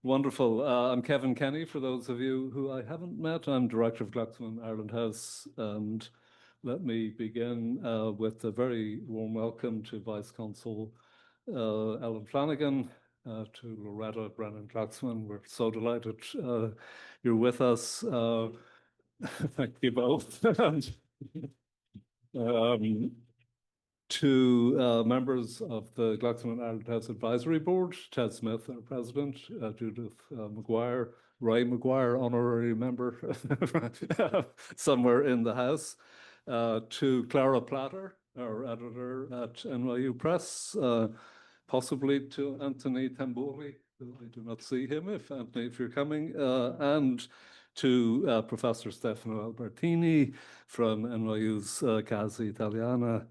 Wonderful. I'm Kevin Kenny, for those of you who I haven't met. I'm director of Glucksman Ireland House, and let me begin with a very warm welcome to Vice Consul Ellen Flanagan, to Loretta Brennan Glucksman. We're so delighted you're with us. Thank you both. To members of the Glucksman Ireland House Advisory Board, Ted Smith, our president, Judith McGuire, Ray McGuire, honorary member, somewhere in the house, to Clara Platter, our editor at NYU Press, possibly to Anthony Tamburi, I do not see him, Anthony, if you're coming, and to Professor Stefano Albertini from NYU's Casa Italiana,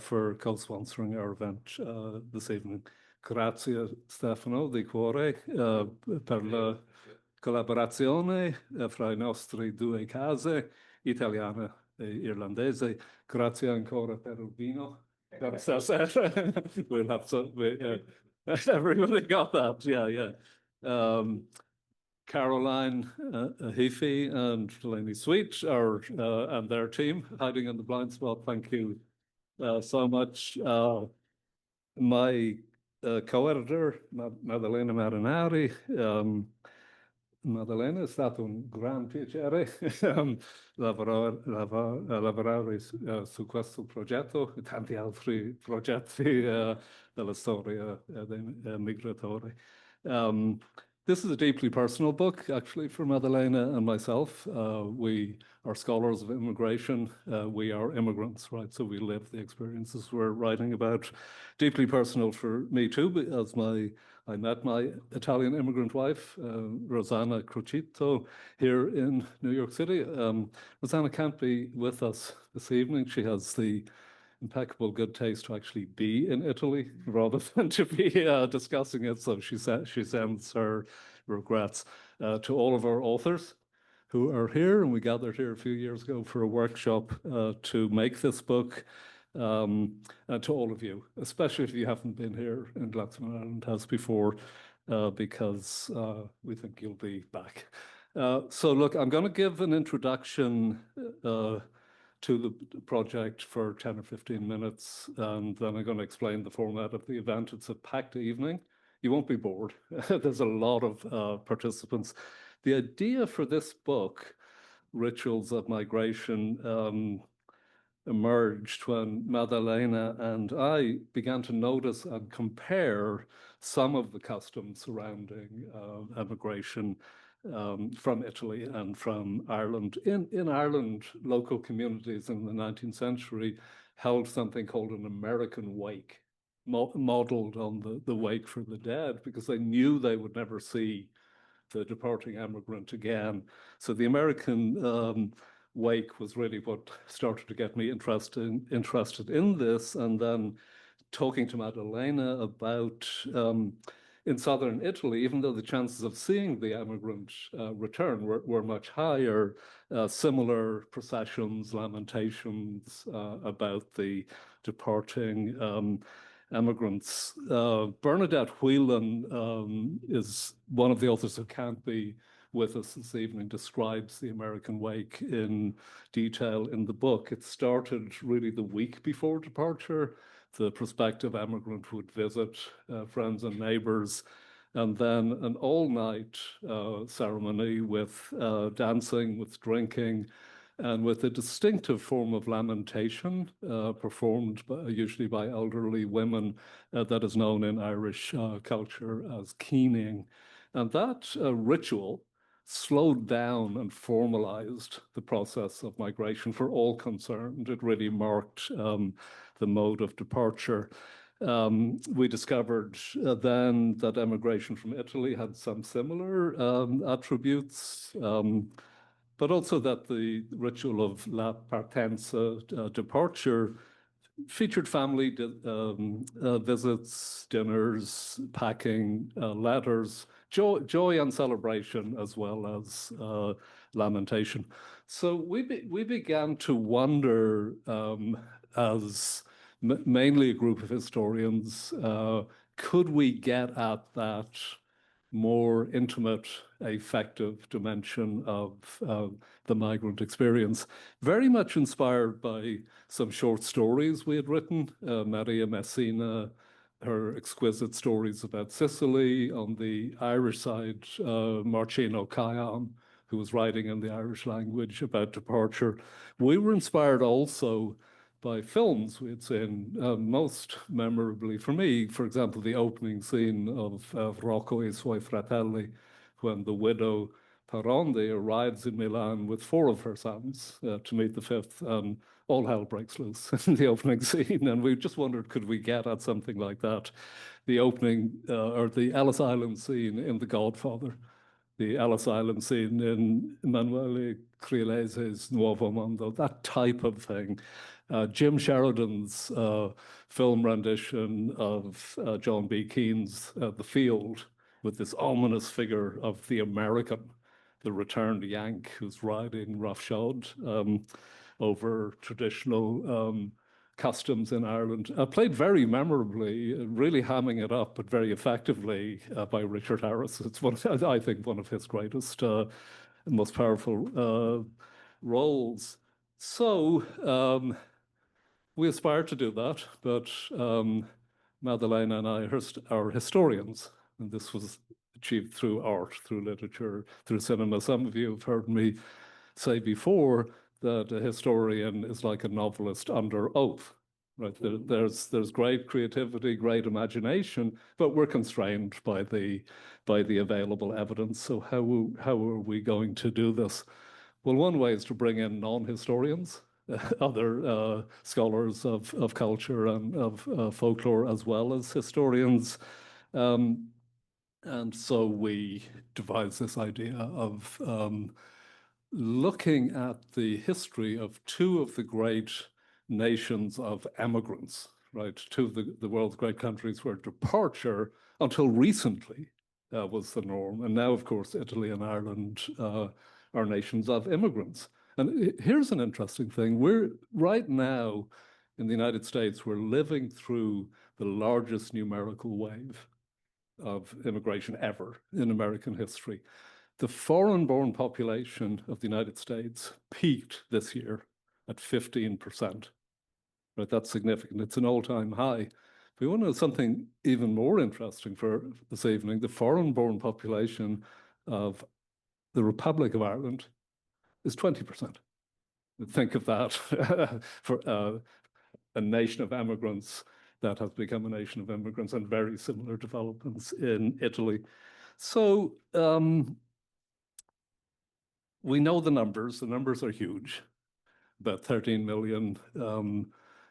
for co-sponsoring our event this evening. Grazie Stefano di cuore per la collaborazione fra i nostri due case, italiana e irlandese. Grazie ancora per il vino. We'll have to, everybody got that, yeah. Caroline Heafy and Delaney Sweet and their team hiding in the blind spot. Thank you so much. My co-editor, Maddalena Marinari. Maddalena, è stato un gran piacere lavorare su questo progetto e tanti altri progetti della storia dei migratori. This is a deeply personal book, actually, for Maddalena and myself. We are scholars of immigration. We are immigrants, right? So we live the experiences we're writing about. Deeply personal for me too, as I met my Italian immigrant wife, Rosanna Crocitto, here in New York City. Rosanna can't be with us this evening. She has the impeccable good taste to actually be in Italy rather than to be discussing it. So she sends her regrets to all of our authors who are here. And we gathered here a few years ago for a workshop to make this book. And to all of you, especially if you haven't been here in Glucksman Ireland House before, because we think you'll be back. So look, I'm going to give an introduction to the project for 10 or 15 minutes, and then I'm going to explain the format of the event. It's a packed evening. You won't be bored. There's a lot of participants. The idea for this book, Rituals of Migration, emerged when Maddalena and I began to notice and compare some of the customs surrounding immigration from Italy and from Ireland. In Ireland, local communities in the 19th century held something called an American wake, modeled on the wake for the dead, because they knew they would never see the departing emigrant again. So the American wake was really what started to get me interested in this. And then talking to Maddalena about in southern Italy, even though the chances of seeing the emigrant return were much higher, similar processions, lamentations about the departing emigrants. Bernadette Whelan is one of the authors who can't be with us this evening, describes the American wake in detail in the book. It started really the week before departure. The prospective emigrant would visit friends and neighbors, and then an all-night ceremony with dancing, with drinking, and with a distinctive form of lamentation performed usually by elderly women that is known in Irish culture as keening. And that ritual slowed down and formalized the process of migration for all concerned. It really marked the mode of departure. We discovered then that emigration from Italy had some similar attributes, but also that the ritual of la partenza, departure, featured family visits, dinners, packing, letters, joy and celebration, as well as lamentation. So we began to wonder, as mainly a group of historians. Could we get at that more intimate, effective dimension of the migrant experience? Very much inspired by some short stories we had written. Maria Messina, her exquisite stories about Sicily. On the Irish side, Marcin O'Callaghan, who was writing in the Irish language about departure. We were inspired also by films we had seen, most memorably for me, for example, the opening scene of Rocco e Suoi Fratelli, when the widow Paronde arrives in Milan with four of her sons to meet the fifth, and all hell breaks loose in the opening scene. And we just wondered, could we get at something like that? The opening, or the Ellis Island scene in The Godfather, the Ellis Island scene in Emanuele Criolesi's Nuovo Mondo, that type of thing. Jim Sheridan's film rendition of John B. Keane's The Field, with this ominous figure of the American, the returned Yank who's riding roughshod over traditional customs in Ireland, played very memorably, really hamming it up, but very effectively by Richard Harris. It's I think, one of his greatest, most powerful roles. So we aspire to do that, but Madeleine and I are historians, and this was achieved through art, through literature, through cinema. Some of you have heard me say before that a historian is like a novelist under oath, right? There's great creativity, great imagination, but we're constrained by the available evidence. So how are we going to do this? Well, one way is to bring in non-historians, other scholars of culture and of folklore, as well as historians. And so we devised this idea of looking at the history of two of the great nations of emigrants, right? Two of the world's great countries where departure, until recently, was the norm. And now, of course, Italy and Ireland are nations of immigrants. And here's an interesting thing. We're right now in the United States, we're living through the largest numerical wave of immigration ever in American history. The foreign-born population of the United States peaked this year at 15%. Right, that's significant. It's an all-time high. If we want to know something even more interesting for this evening, the foreign-born population of the Republic of Ireland is 20%. Think of that for a nation of immigrants that has become a nation of immigrants, and very similar developments in Italy. So we know the numbers. The numbers are huge. About 13 million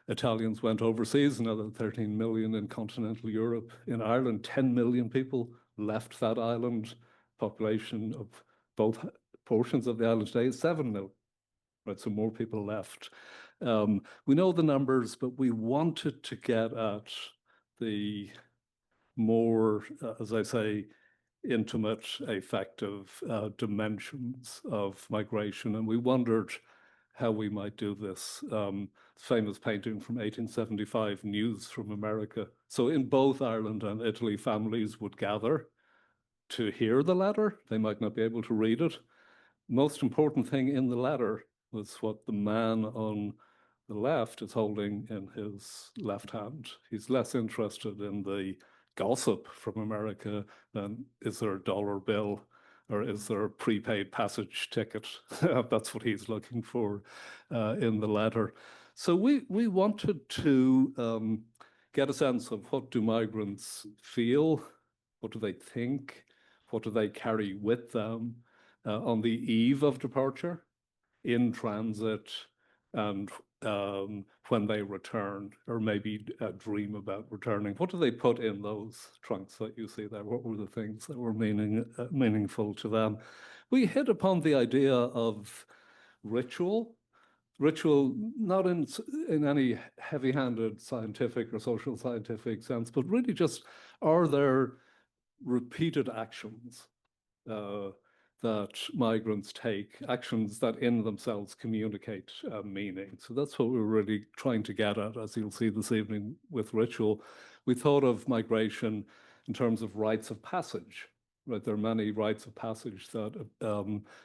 Italians went overseas, another 13 million in continental Europe. In Ireland, 10 million people left that island. Population of both portions of the island today is 7 million. Right, so more people left. We know the numbers, but we wanted to get at the more, as I say, intimate, effective dimensions of migration. And we wondered how we might do this. Famous painting from 1875, News from America. So in both Ireland and Italy, families would gather to hear the letter. They might not be able to read it. Most important thing in the letter was what the man on the left is holding in his left hand. He's less interested in the gossip from America than, is there a dollar bill or is there a prepaid passage ticket? That's what he's looking for in the letter. So we wanted to get a sense of, what do migrants feel? What do they think? What do they carry with them on the eve of departure, in transit, and when they return, or maybe dream about returning? What do they put in those trunks that you see there? What were the things that were meaningful to them? We hit upon the idea of ritual. Ritual, not in any heavy-handed scientific or social scientific sense, but really just, are there repeated actions that migrants take, actions that in themselves communicate meaning. So that's what we're really trying to get at, as you'll see this evening with Ritual. We thought of migration in terms of rites of passage, right? There are many rites of passage that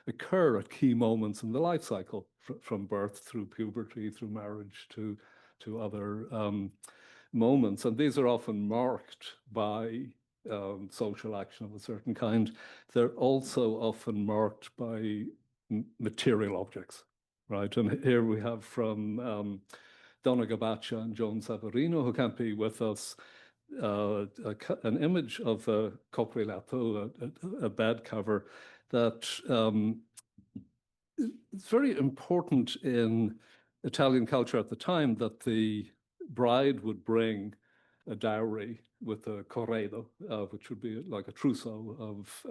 occur at key moments in the life cycle, from birth through puberty, through marriage to other moments. And these are often marked by social action of a certain kind. They're also often marked by material objects, right? And here we have from Donna Gabacha and Joan Savarino, who can't be with us, an image of a coprilato, a bed cover, that it's very important in Italian culture at the time that the bride would bring a dowry with a corredo, which would be like a trousseau of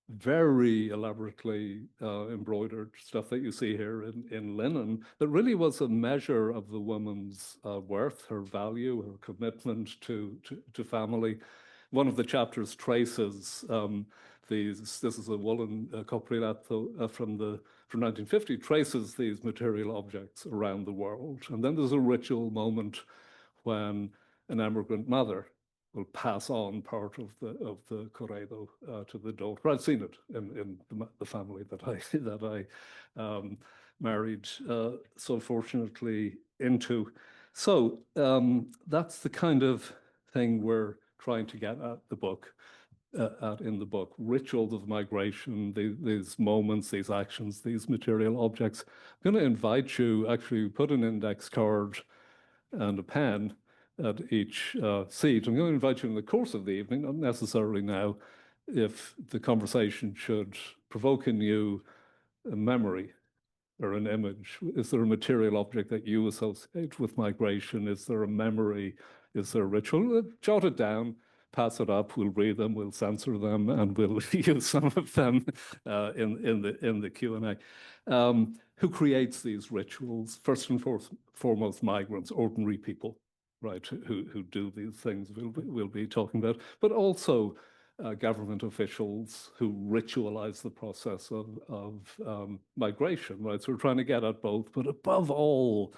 very elaborately embroidered stuff that you see here in linen, that really was a measure of the woman's worth, her value, her commitment to family. One of the chapters traces this is a woolen coprilato from 1950, traces these material objects around the world. And then there's a ritual moment when an emigrant mother will pass on part of the corredo to the daughter. I've seen it in the family that I married so fortunately into. So that's the kind of thing we're trying to get at in the book. Rituals of migration, these moments, these actions, these material objects. I'm going to invite you, actually put an index card and a pen at each seat. I'm going to invite you in the course of the evening, not necessarily now, if the conversation should provoke in you a memory or an image. Is there a material object that you associate with migration? Is there a memory? Is there a ritual? Jot it down, pass it up. We'll read them, we'll censor them, and we'll use some of them in the Q&A. Who creates these rituals? First and foremost, migrants, ordinary people, right, who do these things we'll be talking about, but also government officials who ritualize the process of migration, right? So we're trying to get at both, but above all,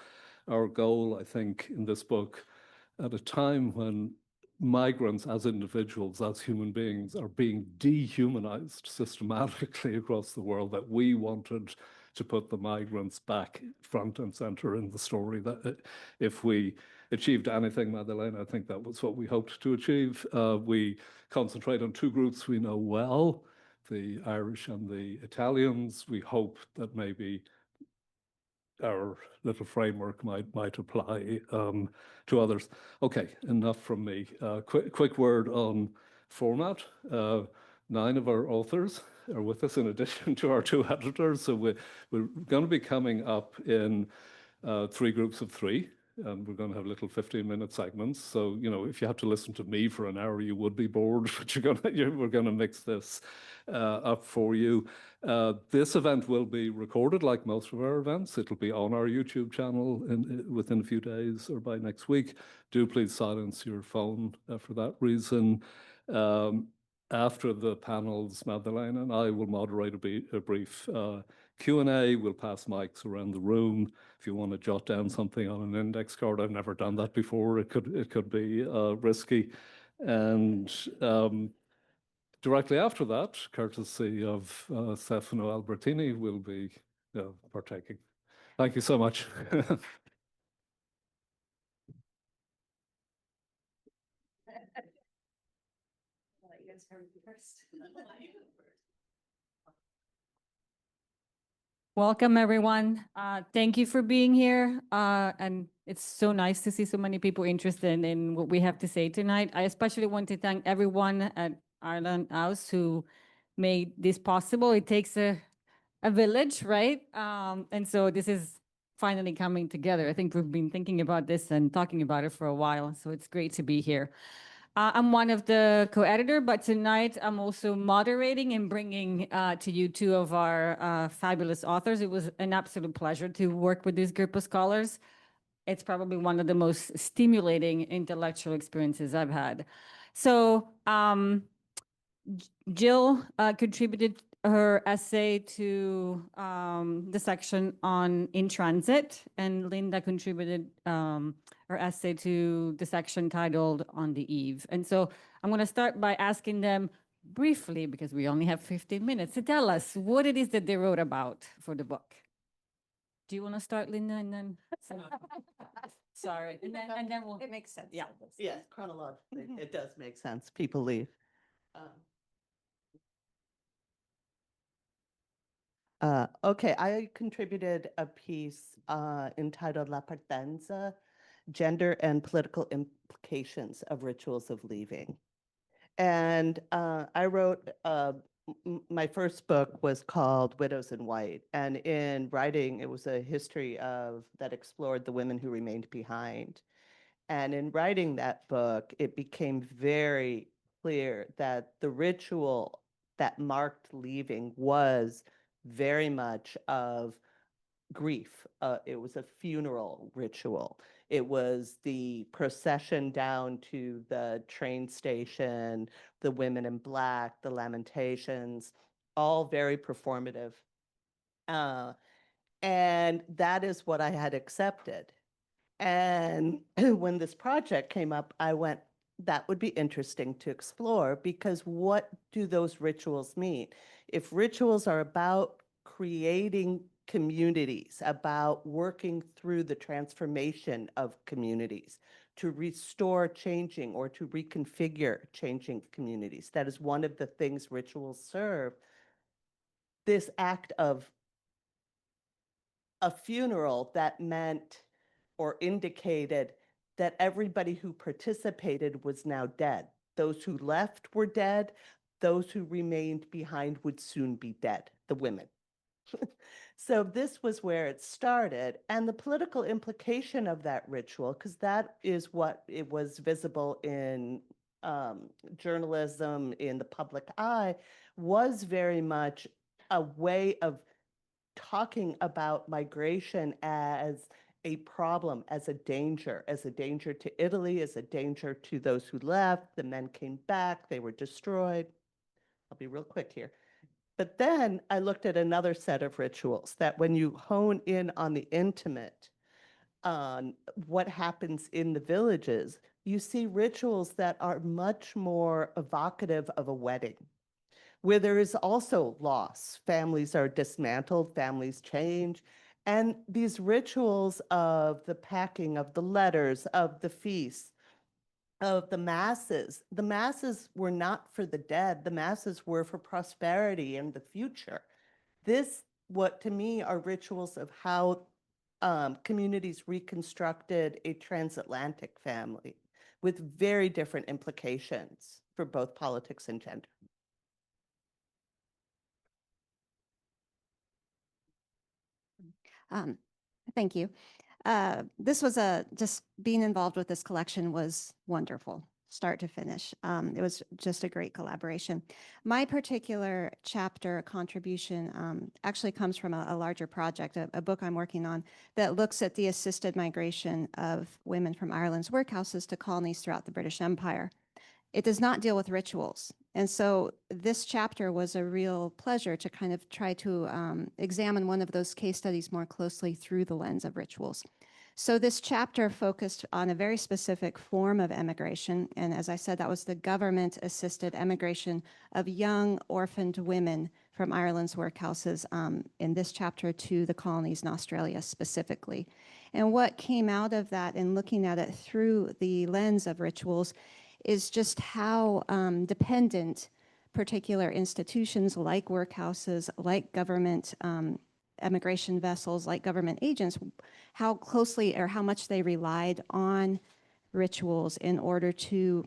our goal, I think, in this book, at a time when migrants as individuals, as human beings, are being dehumanized systematically across the world, that we wanted to put the migrants back front and center in the story. That if we achieved anything, Madeleine, I think that was what we hoped to achieve. We concentrate on two groups we know well, the Irish and the Italians. We hope that maybe our little framework might apply to others. Okay, enough from me. Quick word on format. 9 of our authors are with us in addition to our 2 editors. So we're going to be coming up in 3 groups of 3. And we're going to have little 15-minute segments. So, you know, if you have to listen to me for an hour, you would be bored, but we're going to mix this up for you. This event will be recorded like most of our events. It'll be on our YouTube channel within a few days or by next week. Do please silence your phone for that reason. After the panels, Madeleine and I will moderate a brief Q&A. We'll pass mics around the room. If you want to jot down something on an index card, I've never done that before. It could be risky. And directly after that, courtesy of Stefano Albertini, will be partaking. Thank you so much. Welcome, everyone. Thank you for being here. And it's so nice to see so many people interested in what we have to say tonight. I especially want to thank everyone at Ireland House who made this possible. It takes a village, right? And so this is finally coming together. I think we've been thinking about this and talking about it for a while, so it's great to be here. I'm one of the co-editor, but tonight I'm also moderating and bringing to you 2 of our fabulous authors. It was an absolute pleasure to work with this group of scholars. It's probably one of the most stimulating intellectual experiences I've had. So Jill contributed her essay to the section on in transit, and Linda contributed her essay to the section titled On the Eve. And so I'm going to start by asking them briefly, because we only have 15 minutes, to tell us what it is that they wrote about for the book. Do you want to start, Linda, and then? Sorry, and then we'll. It makes sense. Yeah. Yeah, chronologically, it does make sense. People leave. Okay, I contributed a piece entitled La Partenza, Gender and Political Implications of Rituals of Leaving. And I wrote, my first book was called Widows in White. And in writing, it was a history that explored the women who remained behind. And in writing that book, it became very clear that the ritual that marked leaving was very much of grief. It was a funeral ritual. It was the procession down to the train station, the women in black, the lamentations, all very performative. And that is what I had accepted. And when this project came up, I went, that would be interesting to explore, because what do those rituals mean? If rituals are about creating communities, about working through the transformation of communities, to restore changing or to reconfigure changing communities, that is one of the things rituals serve. This act of a funeral that meant or indicated that everybody who participated was now dead. Those who left were dead. Those who remained behind would soon be dead, the women. So this was where it started. And the political implication of that ritual, because that is what it was visible in journalism, in the public eye, was very much a way of talking about migration as a problem, as a danger to Italy, as a danger to those who left. The men came back, they were destroyed. I'll be real quick here. But then I looked at another set of rituals that when you hone in on the intimate, on what happens in the villages, you see rituals that are much more evocative of a wedding, where there is also loss. Families are dismantled, families change. And these rituals of the packing, of the letters, of the feasts, of the masses were not for the dead. The masses were for prosperity and the future. This, what to me are rituals of how communities reconstructed a transatlantic family with very different implications for both politics and gender. Thank you. This was just being involved with this collection was wonderful, start to finish. It was just a great collaboration. My particular chapter contribution actually comes from a larger project, a book I'm working on that looks at the assisted migration of women from Ireland's workhouses to colonies throughout the British Empire. It does not deal with rituals. And so this chapter was a real pleasure to kind of try to examine one of those case studies more closely through the lens of rituals. So this chapter focused on a very specific form of emigration. And as I said, that was the government-assisted emigration of young orphaned women from Ireland's workhouses, in this chapter to the colonies in Australia specifically. And what came out of that in looking at it through the lens of rituals is just how dependent particular institutions like workhouses, like government emigration vessels, like government agents, how closely or how much they relied on rituals in order to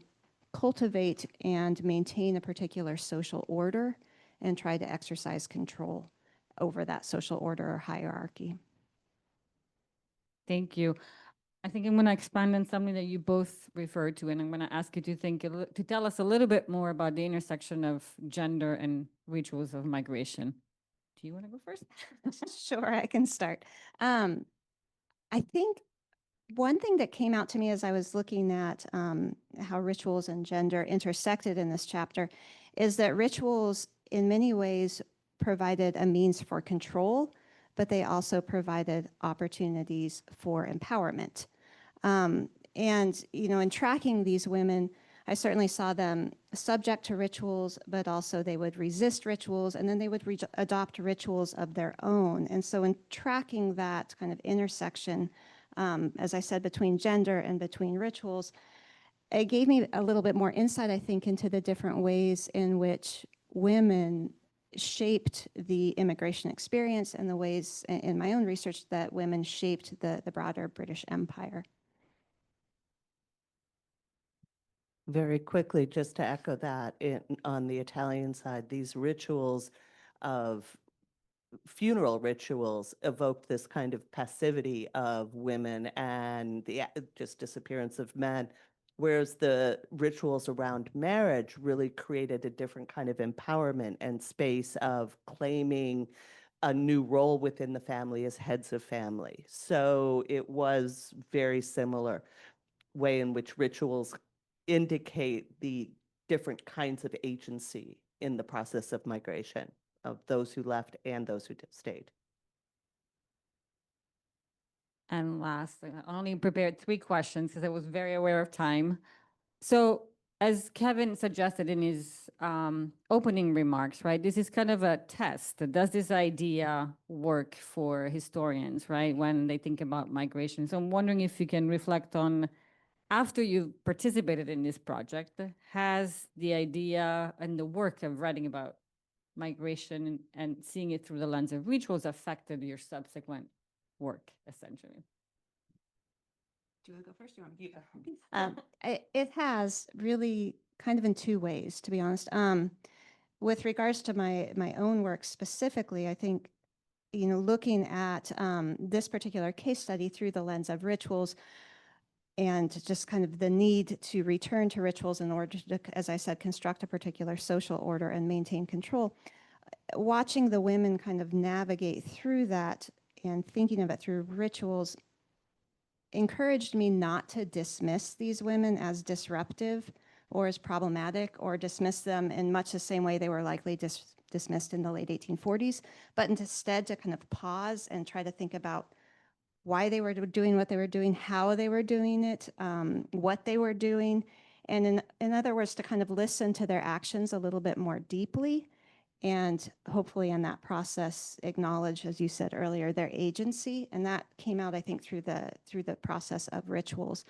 cultivate and maintain a particular social order and try to exercise control over that social order or hierarchy. Thank you. I think I'm going to expand on something that you both referred to, and I'm going to ask you to to tell us a little bit more about the intersection of gender and rituals of migration. Do you want to go first? Sure, I can start. I think one thing that came out to me as I was looking at how rituals and gender intersected in this chapter is that rituals in many ways provided a means for control, but they also provided opportunities for empowerment. And, you know, in tracking these women, I certainly saw them subject to rituals, but also they would resist rituals, and then they would adopt rituals of their own. And so in tracking that kind of intersection, as I said, between gender and between rituals, it gave me a little bit more insight, I think, into the different ways in which women shaped the immigration experience and the ways in my own research that women shaped the broader British Empire. Very quickly, just to echo that, on the Italian side, these rituals of funeral rituals evoked this kind of passivity of women and the just disappearance of men, whereas the rituals around marriage really created a different kind of empowerment and space of claiming a new role within the family as heads of family. So it was very similar way in which rituals indicate the different kinds of agency in the process of migration of those who left and those who stayed. And last, I only prepared 3 questions because I was very aware of time. So as Kevin suggested in his opening remarks, right, this is kind of a test. Does this idea work for historians, right, when they think about migration? So I'm wondering if you can reflect on, after you participated in this project, has the idea and the work of writing about migration and seeing it through the lens of rituals affected your subsequent work, essentially? Do you want to go first? Do you want me to? It has really kind of in 2 ways, to be honest. With regards to my own work specifically, I think, you know, looking at this particular case study through the lens of rituals and just kind of the need to return to rituals in order to, as I said, construct a particular social order and maintain control. Watching the women kind of navigate through that and thinking of it through rituals encouraged me not to dismiss these women as disruptive or as problematic, or dismiss them in much the same way they were likely dismissed in the late 1840s, but instead to kind of pause and try to think about why they were doing what they were doing, how they were doing it, what they were doing, and in other words, to kind of listen to their actions a little bit more deeply, and hopefully in that process acknowledge, as you said earlier, their agency. And that came out, I think, through the process of rituals.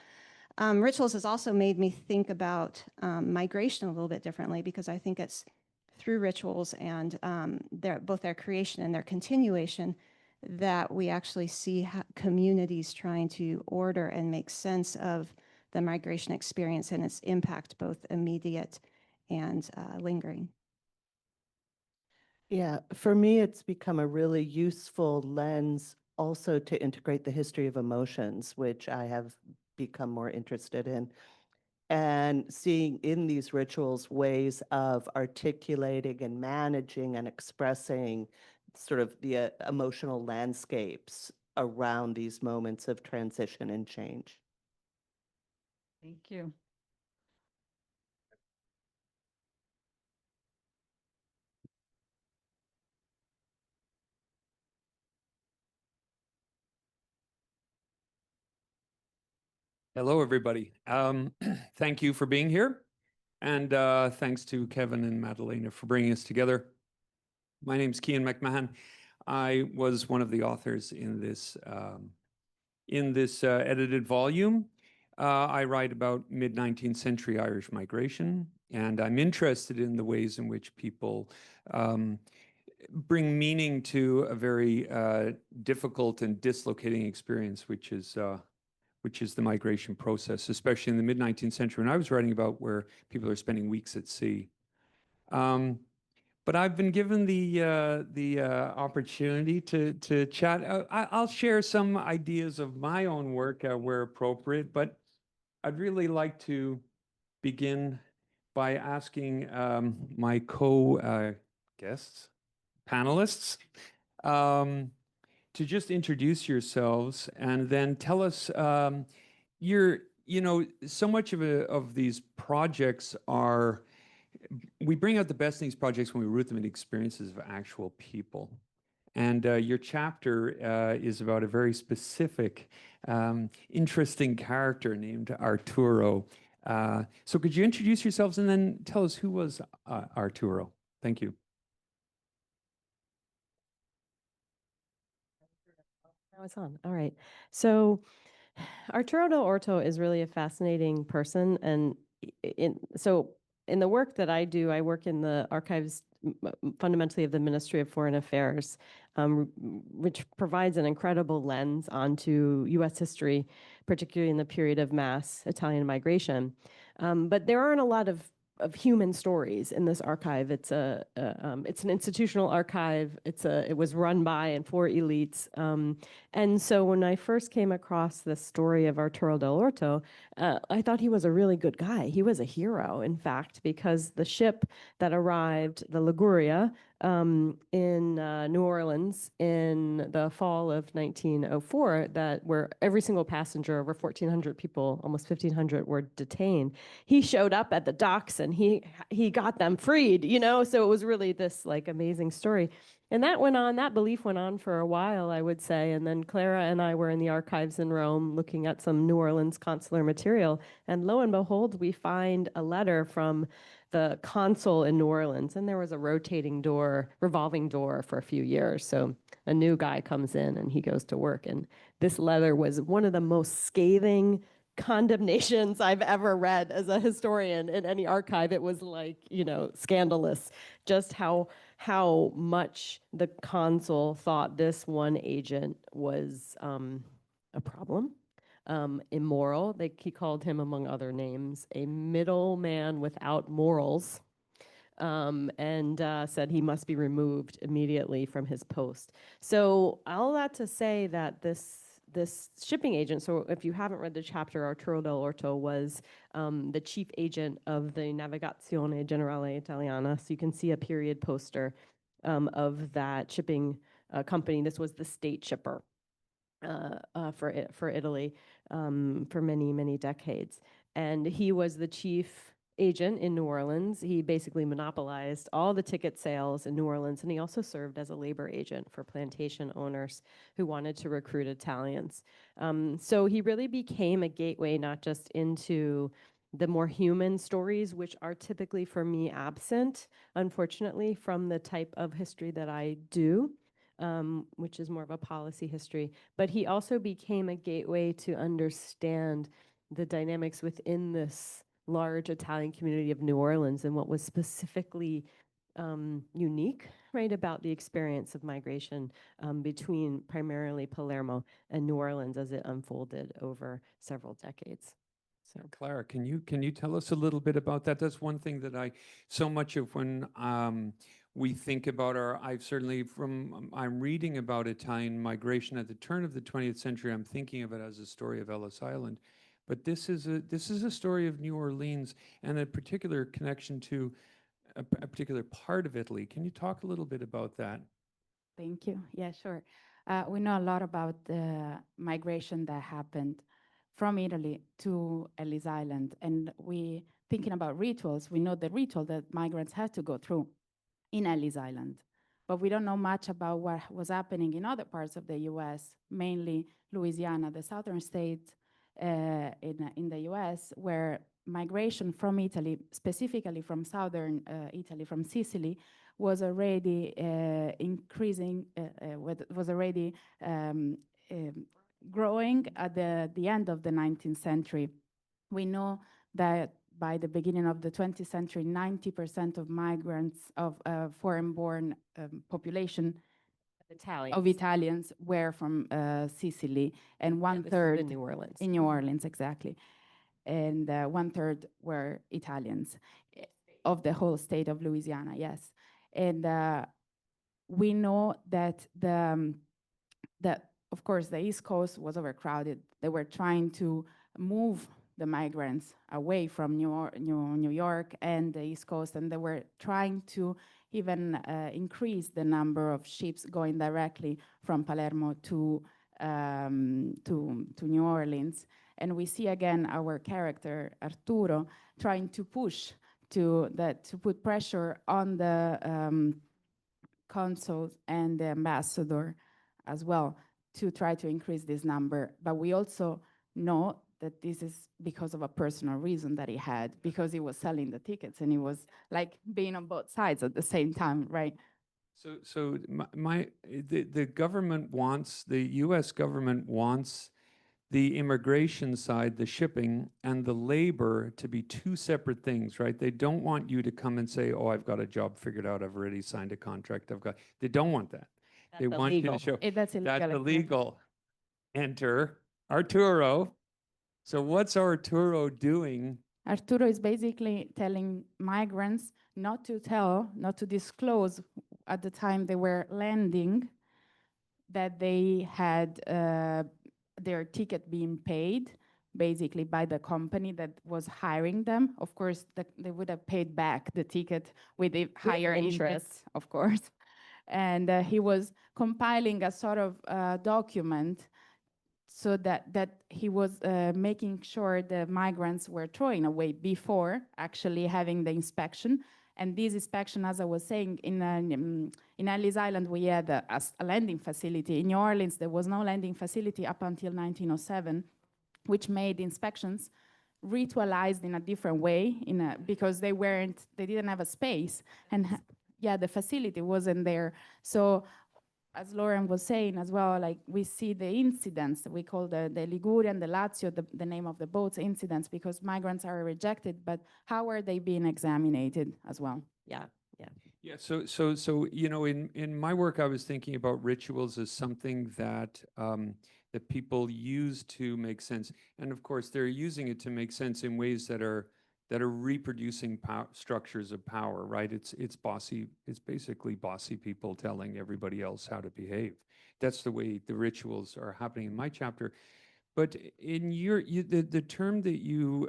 Rituals has also made me think about migration a little bit differently, because I think it's through rituals and both their creation and their continuation that we actually see communities trying to order and make sense of the migration experience and its impact, both immediate and lingering. Yeah, for me, it's become a really useful lens also to integrate the history of emotions, which I have become more interested in, and seeing in these rituals ways of articulating and managing and expressing sort of the emotional landscapes around these moments of transition and change. Thank you. Hello, everybody. Thank you for being here. And thanks to Kevin and Madalena for bringing us together. My name is Cian McMahon. I was one of the authors in this edited volume. I write about mid-19th century Irish migration, and I'm interested in the ways in which people bring meaning to a very difficult and dislocating experience, which is the migration process, especially in the mid-19th century. And I was writing about where people are spending weeks at sea. But I've been given the opportunity to chat. I'll share some ideas of my own work where appropriate, but I'd really like to begin by asking my co-guests, panelists, to just introduce yourselves and then tell us, so much of these projects are we bring out the best in these projects when we root them in experiences of actual people. And your chapter is about a very specific, interesting character named Arturo. So could you introduce yourselves and then tell us who was Arturo? Thank you. Now it's on. All right. So Arturo del Orto is really a fascinating person. And in the work that I do, I work in the archives fundamentally of the Ministry of Foreign Affairs, which provides an incredible lens onto U.S. history, particularly in the period of mass Italian migration. But there aren't a lot of human stories in this archive. It's an institutional archive. It was run by and for elites. And so when I first came across the story of Arturo del Orto, I thought he was a really good guy. He was a hero, in fact, because the ship that arrived, the Liguria, in New Orleans in the fall of 1904, where every single passenger, over 1,400 people, almost 1,500 were detained. He showed up at the docks and he got them freed, you know? So it was really this like amazing story. And that belief went on for a while, I would say. And then Clara and I were in the archives in Rome looking at some New Orleans consular material. And lo and behold, we find a letter from the consul in New Orleans. And there was a revolving door for a few years. So a new guy comes in and he goes to work. And this letter was one of the most scathing condemnations I've ever read as a historian in any archive. It was like, scandalous, just how much the consul thought this one agent was a problem, immoral. He called him, among other names, a middleman without morals, and said he must be removed immediately from his post. So all that to say that this shipping agent, so if you haven't read the chapter, Arturo del Orto was the chief agent of the Navigazione Generale Italiana. So you can see a period poster of that shipping company. This was the state shipper for Italy for many, many decades. And he was the chief agent in New Orleans. He basically monopolized all the ticket sales in New Orleans, and he also served as a labor agent for plantation owners who wanted to recruit Italians. So he really became a gateway not just into the more human stories, which are typically for me absent, unfortunately, from the type of history that I do, which is more of a policy history, but he also became a gateway to understand the dynamics within this large Italian community of New Orleans and what was specifically unique, right, about the experience of migration between primarily Palermo and New Orleans as it unfolded over several decades. So, Clara, can you tell us a little bit about that? That's one thing that so much of when we think about I'm reading about Italian migration at the turn of the 20th century. I'm thinking of it as a story of Ellis Island. But this is a story of New Orleans and a particular connection to a particular part of Italy. Can you talk a little bit about that? Thank you. Yeah, sure. We know a lot about the migration that happened from Italy to Ellis Island. And thinking about rituals, we know the ritual that migrants had to go through in Ellis Island. But we don't know much about what was happening in other parts of the US, mainly Louisiana, the southern state, in the US, where migration from Italy, specifically from southern Italy, from Sicily, was already increasing, was already growing at the end of the 19th century. We know that by the beginning of the 20th century, 90% of migrants of foreign-born population of Italians were from Sicily, and one-third in New Orleans. In New Orleans, exactly. And one-third were Italians of the whole state of Louisiana, yes. And we know that of course, the East Coast was overcrowded. They were trying to move the migrants away from New York and the East Coast, and they were trying to even increase the number of ships going directly from Palermo to New Orleans. And we see again our character, Arturo, trying to push to put pressure on the consuls and the ambassador as well to try to increase this number. But we also know that this is because of a personal reason that he had, because he was selling the tickets and he was like being on both sides at the same time, right? So the government wants, the U.S. government wants the immigration side, the shipping, and the labor to be two separate things, right? They don't want you to come and say, oh, I've got a job figured out, I've already signed a contract, they don't want that. They want you to show That's illegal. that's illegal. Enter Arturo. So what's Arturo doing? Arturo is basically telling migrants not to disclose at the time they were landing that they had their ticket being paid basically by the company that was hiring them. Of course, they would have paid back the ticket with a higher interest, of course. And he was compiling a sort of document so that he was making sure the migrants were throwing away before actually having the inspection. And this inspection, as I was saying, in Ellis Island, we had a landing facility. In New Orleans, there was no landing facility up until 1907, which made inspections ritualized in a different way, because they didn't have a space. And yeah, the facility wasn't there. So as Lauren was saying as well, like we see the incidents, we call the Liguria and the Lazio, the name of the boats, incidents, because migrants are rejected, but how are they being examined as well? Yeah. Yeah, so you know, in my work, I was thinking about rituals as something that that people use to make sense, and of course, they're using it to make sense in ways that are reproducing structures of power, right? It's bossy. It's basically bossy people telling everybody else how to behave. That's the way the rituals are happening in my chapter. But in the term that you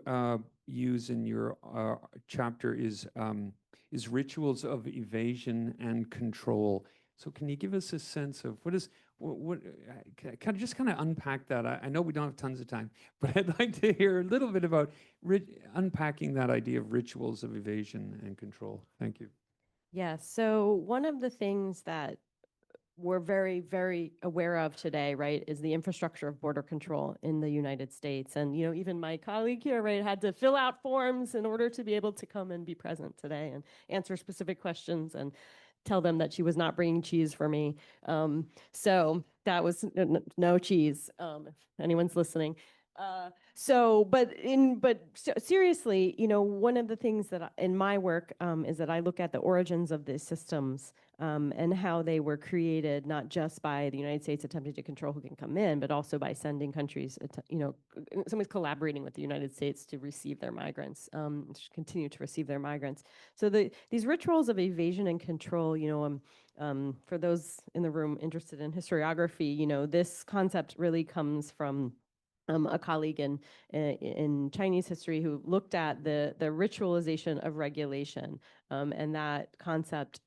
use in your chapter is rituals of evasion and control. So can you give us a sense of what kind of just kind of unpack that? I know we don't have tons of time, but I'd like to hear a little bit about unpacking that idea of rituals of evasion and control. Thank you. Yeah. So one of the things that we're very, very aware of today, right, is the infrastructure of border control in the United States. And, you know, even my colleague here, right, had to fill out forms in order to be able to come and be present today and answer specific questions and tell them that she was not bringing cheese for me. So that was no cheese, if anyone's listening. Seriously, you know, one of the things that in my work is that I look at the origins of these systems and how they were created, not just by the United States attempting to control who can come in, but also by sending countries, you know, somebody's collaborating with the United States to receive their migrants, continue to receive their migrants. So these rituals of evasion and control, you know, for those in the room interested in historiography, you know, this concept really comes from a colleague in Chinese history who looked at the ritualization of regulation and that concept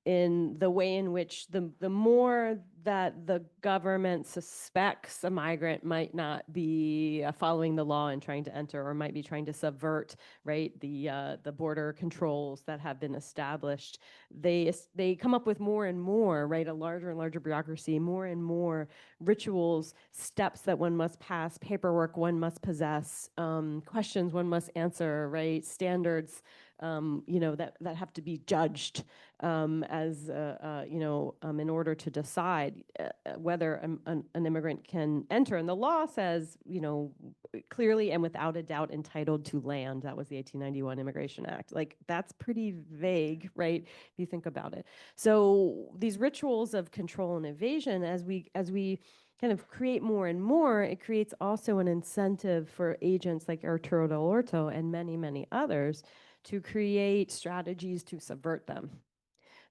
in the way in which the more that the government suspects a migrant might not be following the law and trying to enter, or might be trying to subvert, right, the border controls that have been established, they come up with more and more, right, a larger and larger bureaucracy, more and more rituals, steps that one must pass, paperwork one must possess, questions one must answer, right, standards, you know, that have to be judged as, you know, in order to decide whether an immigrant can enter. And the law says, you know, clearly and without a doubt entitled to land. That was the 1891 Immigration Act. Like, that's pretty vague, right, if you think about it. So these rituals of control and evasion, as we kind of create more and more, it creates also an incentive for agents like Arturo Del Orto and many, many others to create strategies to subvert them.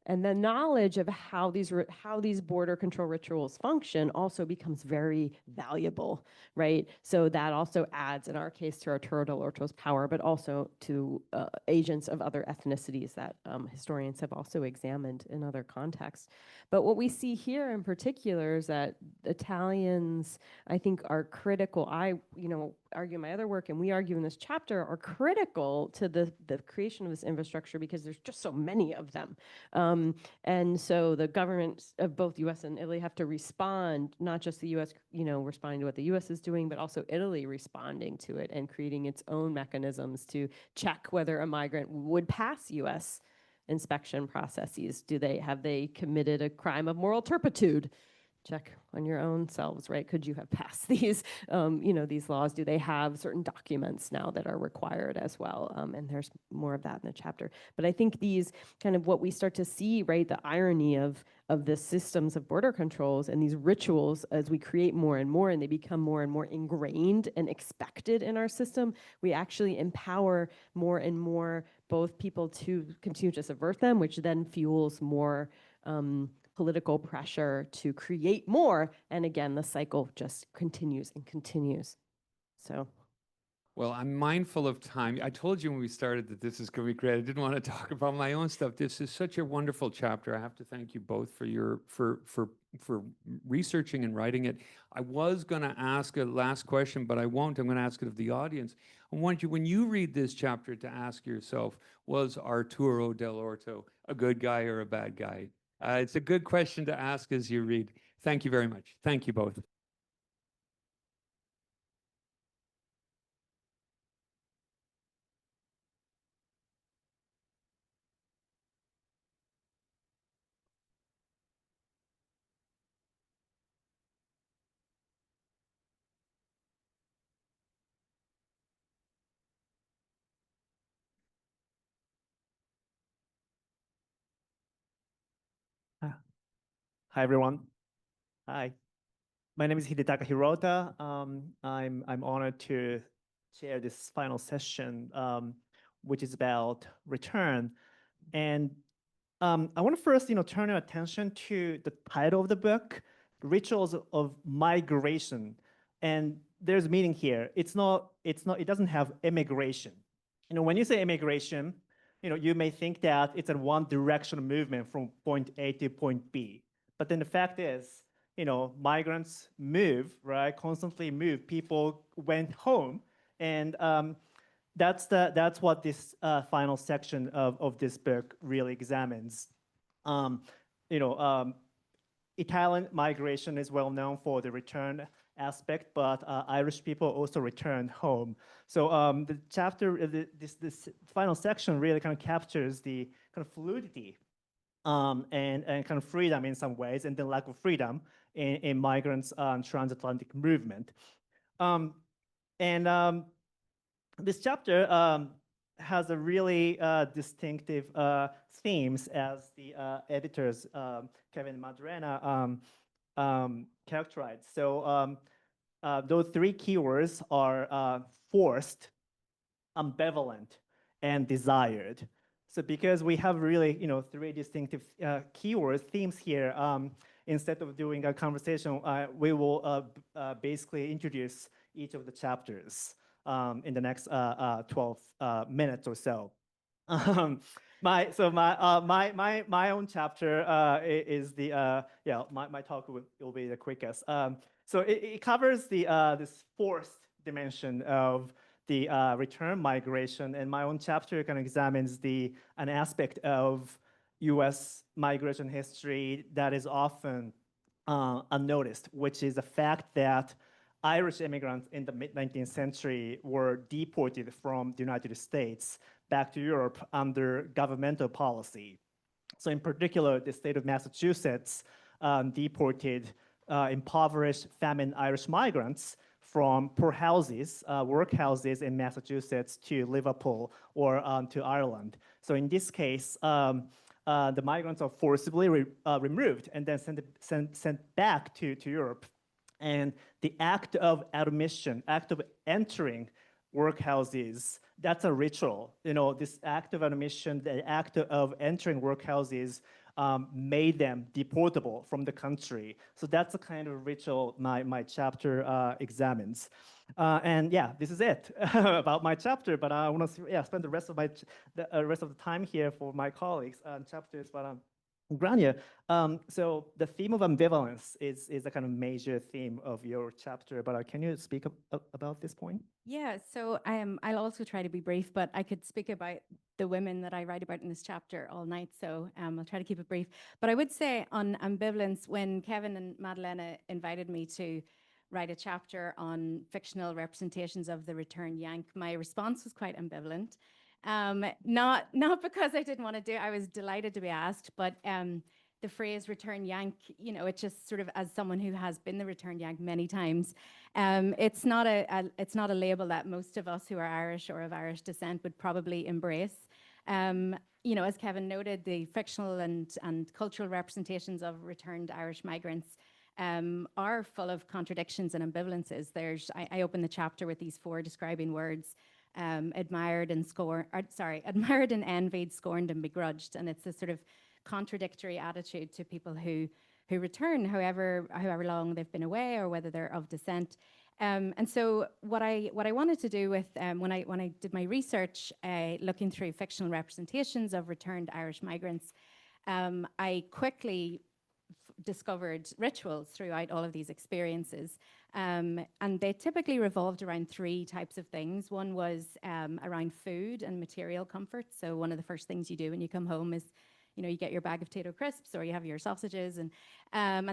And the knowledge of how these border control rituals function also becomes very valuable, right? So that also adds, in our case, to Arturo Del Orto's power, but also to agents of other ethnicities that historians have also examined in other contexts. But what we see here in particular is that Italians, I think, are critical. I, argue my other work, and we argue in this chapter, are critical to the creation of this infrastructure because there's just so many of them. And so the governments of both U.S. and Italy have to respond, not just the U.S., responding to what the U.S. is doing, but also Italy responding to it and creating its own mechanisms to check whether a migrant would pass U.S. inspection processes. Have they committed a crime of moral turpitude? Check on your own selves, right? Could you have passed these, these laws? Do they have certain documents now that are required as well? And there's more of that in the chapter. But I think these kind of what we start to see, right, the irony of the systems of border controls and these rituals as we create more and they become more and more ingrained and expected in our system, we actually empower more and more both people to continue to subvert them, which then fuels more political pressure to create more. And again, the cycle just continues and continues. So. Well, I'm mindful of time. I told you when we started that this is going to be great. I didn't want to talk about my own stuff. This is such a wonderful chapter. I have to thank you both for researching and writing it. I was going to ask a last question, but I won't. I'm going to ask it of the audience. I want you, when you read this chapter, to ask yourself, was Arturo Del Orto a good guy or a bad guy? It's a good question to ask as you read. Thank you very much. Thank you both. Hi, everyone. Hi. My name is Hidetaka Hirota. I'm honored to share this final session, which is about return. And I want to first, turn your attention to the title of the book, Rituals of Migration. And there's meaning here. It doesn't have immigration. When you say immigration, you may think that it's a one directional movement from point A to point B. But then the fact is, migrants move, right? Constantly move. People went home. And that's what this final section of this book really examines. Italian migration is well known for the return aspect, but Irish people also return home. So the chapter, this final section really kind of captures the kind of fluidity and kind of freedom in some ways, and the lack of freedom in migrants' transatlantic movement. This chapter has a really distinctive themes, as the editors, Kevin and Madrena, characterized. So those three keywords are forced, ambivalent, and desired. So because we have really, three distinctive keywords, themes here, instead of doing a conversation, we will basically introduce each of the chapters in the next 12 minutes or so. My own chapter is the my talk will be the quickest. So it covers this fourth dimension of the return migration, and my own chapter kind of examines an aspect of U.S. migration history that is often unnoticed, which is the fact that Irish immigrants in the mid-19th century were deported from the United States back to Europe under governmental policy. So in particular, the state of Massachusetts deported impoverished, famine Irish migrants from poor houses, workhouses in Massachusetts to Liverpool or to Ireland. So in this case, the migrants are forcibly removed and then sent back to Europe. And the act of admission, act of entering workhouses, that's a ritual. This act of admission, the act of entering workhouses made them deportable from the country. So that's the kind of ritual my chapter examines. And yeah, this is it about my chapter. But I want to spend the rest of the time here for my colleagues' chapters. But Grania. So the theme of ambivalence is a kind of major theme of your chapter, but can you speak about this point? Yeah, so I'll also try to be brief, but I could speak about the women that I write about in this chapter all night, so I'll try to keep it brief. But I would say on ambivalence, when Kevin and Madalena invited me to write a chapter on fictional representations of the returned Yank, my response was quite ambivalent. Not because I didn't want to do it, I was delighted to be asked, but the phrase return Yank, you know, it just sort of, as someone who has been the return Yank many times, it's not a label that most of us who are Irish or of Irish descent would probably embrace. You know, as Kevin noted, the fictional and cultural representations of returned Irish migrants are full of contradictions and ambivalences. I open the chapter with these 4 describing words: admired and admired and envied, scorned and begrudged, and it's a sort of contradictory attitude to people who return, however long they've been away or whether they're of descent. And so what I wanted to do with when I did my research, looking through fictional representations of returned Irish migrants, I quickly discovered rituals throughout all of these experiences. And they typically revolved around 3 types of things. One was around food and material comfort. So one of the first things you do when you come home is, you know, you get your bag of potato crisps or you have your sausages, and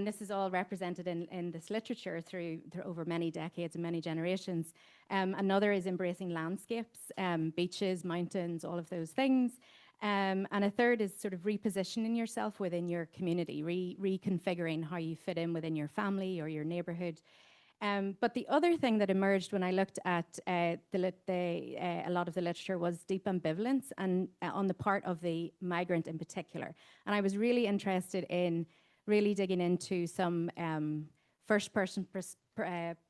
this is all represented in this literature through over many decades and many generations. Another is embracing landscapes, beaches, mountains, all of those things. And a third is sort of repositioning yourself within your community, reconfiguring how you fit in within your family or your neighborhood. But the other thing that emerged when I looked at a lot of the literature was deep ambivalence and on the part of the migrant in particular. And I was really interested in really digging into some first-person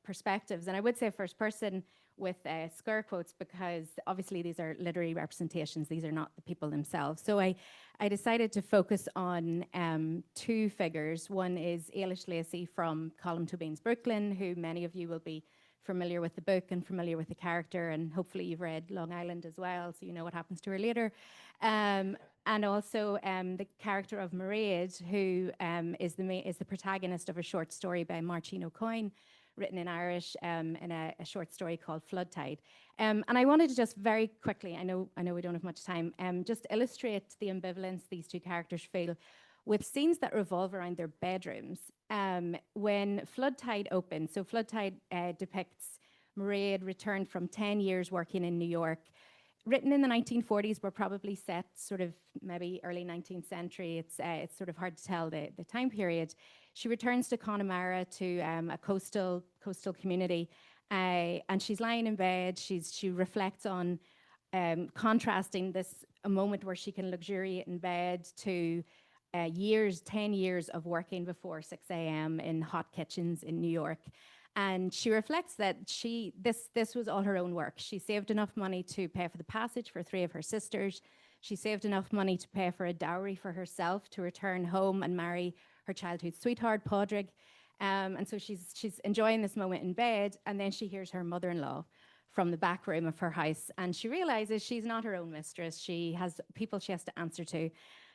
perspectives. And I would say first person with scare quotes because obviously these are literary representations. These are not the people themselves. So I decided to focus on 2 figures. One is Ailish Lacey from Colm Tóibín's Brooklyn, who many of you will be familiar with the book and familiar with the character, and hopefully you've read Long Island as well, so you know what happens to her later. And also the character of Mairead, who is the protagonist of a short story by Martine O'Coin, written in Irish in a short story called Flood Tide. And I wanted to just very quickly, I know we don't have much time, just illustrate the ambivalence these 2 characters feel with scenes that revolve around their bedrooms. When Flood Tide opens, so Flood Tide depicts Mairead returned from 10 years working in New York. Written in the 1940s, but probably set sort of maybe early 19th century. It's sort of hard to tell the time period. She returns to Connemara, to a coastal community, and she's lying in bed. She reflects on contrasting a moment where she can luxuriate in bed to 10 years of working before 6 a.m. in hot kitchens in New York. And she reflects that this was all her own work. She saved enough money to pay for the passage for 3 of her sisters. She saved enough money to pay for a dowry for herself to return home and marry her childhood sweetheart, Padraig. And so she's enjoying this moment in bed, and then she hears her mother-in-law from the back room of her house, and she realizes she's not her own mistress. She has people she has to answer to.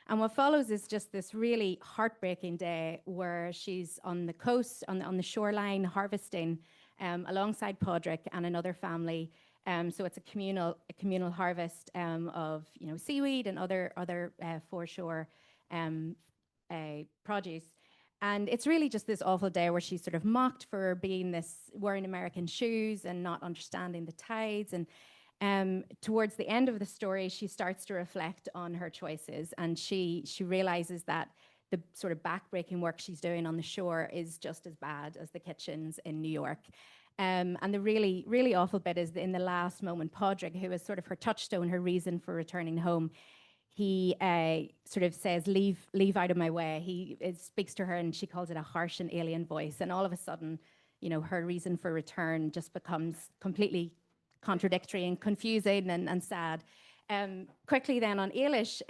And what follows is just this really heartbreaking day where she's on the coast, on the shoreline, harvesting alongside Padraig and another family. So it's a communal harvest of seaweed and other foreshore produce. And it's really just this awful day where she's sort of mocked for wearing American shoes and not understanding the tides. And towards the end of the story, she starts to reflect on her choices, and she realizes that the sort of backbreaking work she's doing on the shore is just as bad as the kitchens in New York. And the really, really awful bit is in the last moment, Padraig, who is sort of her touchstone, her reason for returning home, he sort of says, leave out of my way. He speaks to her and she calls it a harsh and alien voice. And all of a sudden, her reason for return just becomes completely contradictory and confusing and sad. Quickly then on Ailish,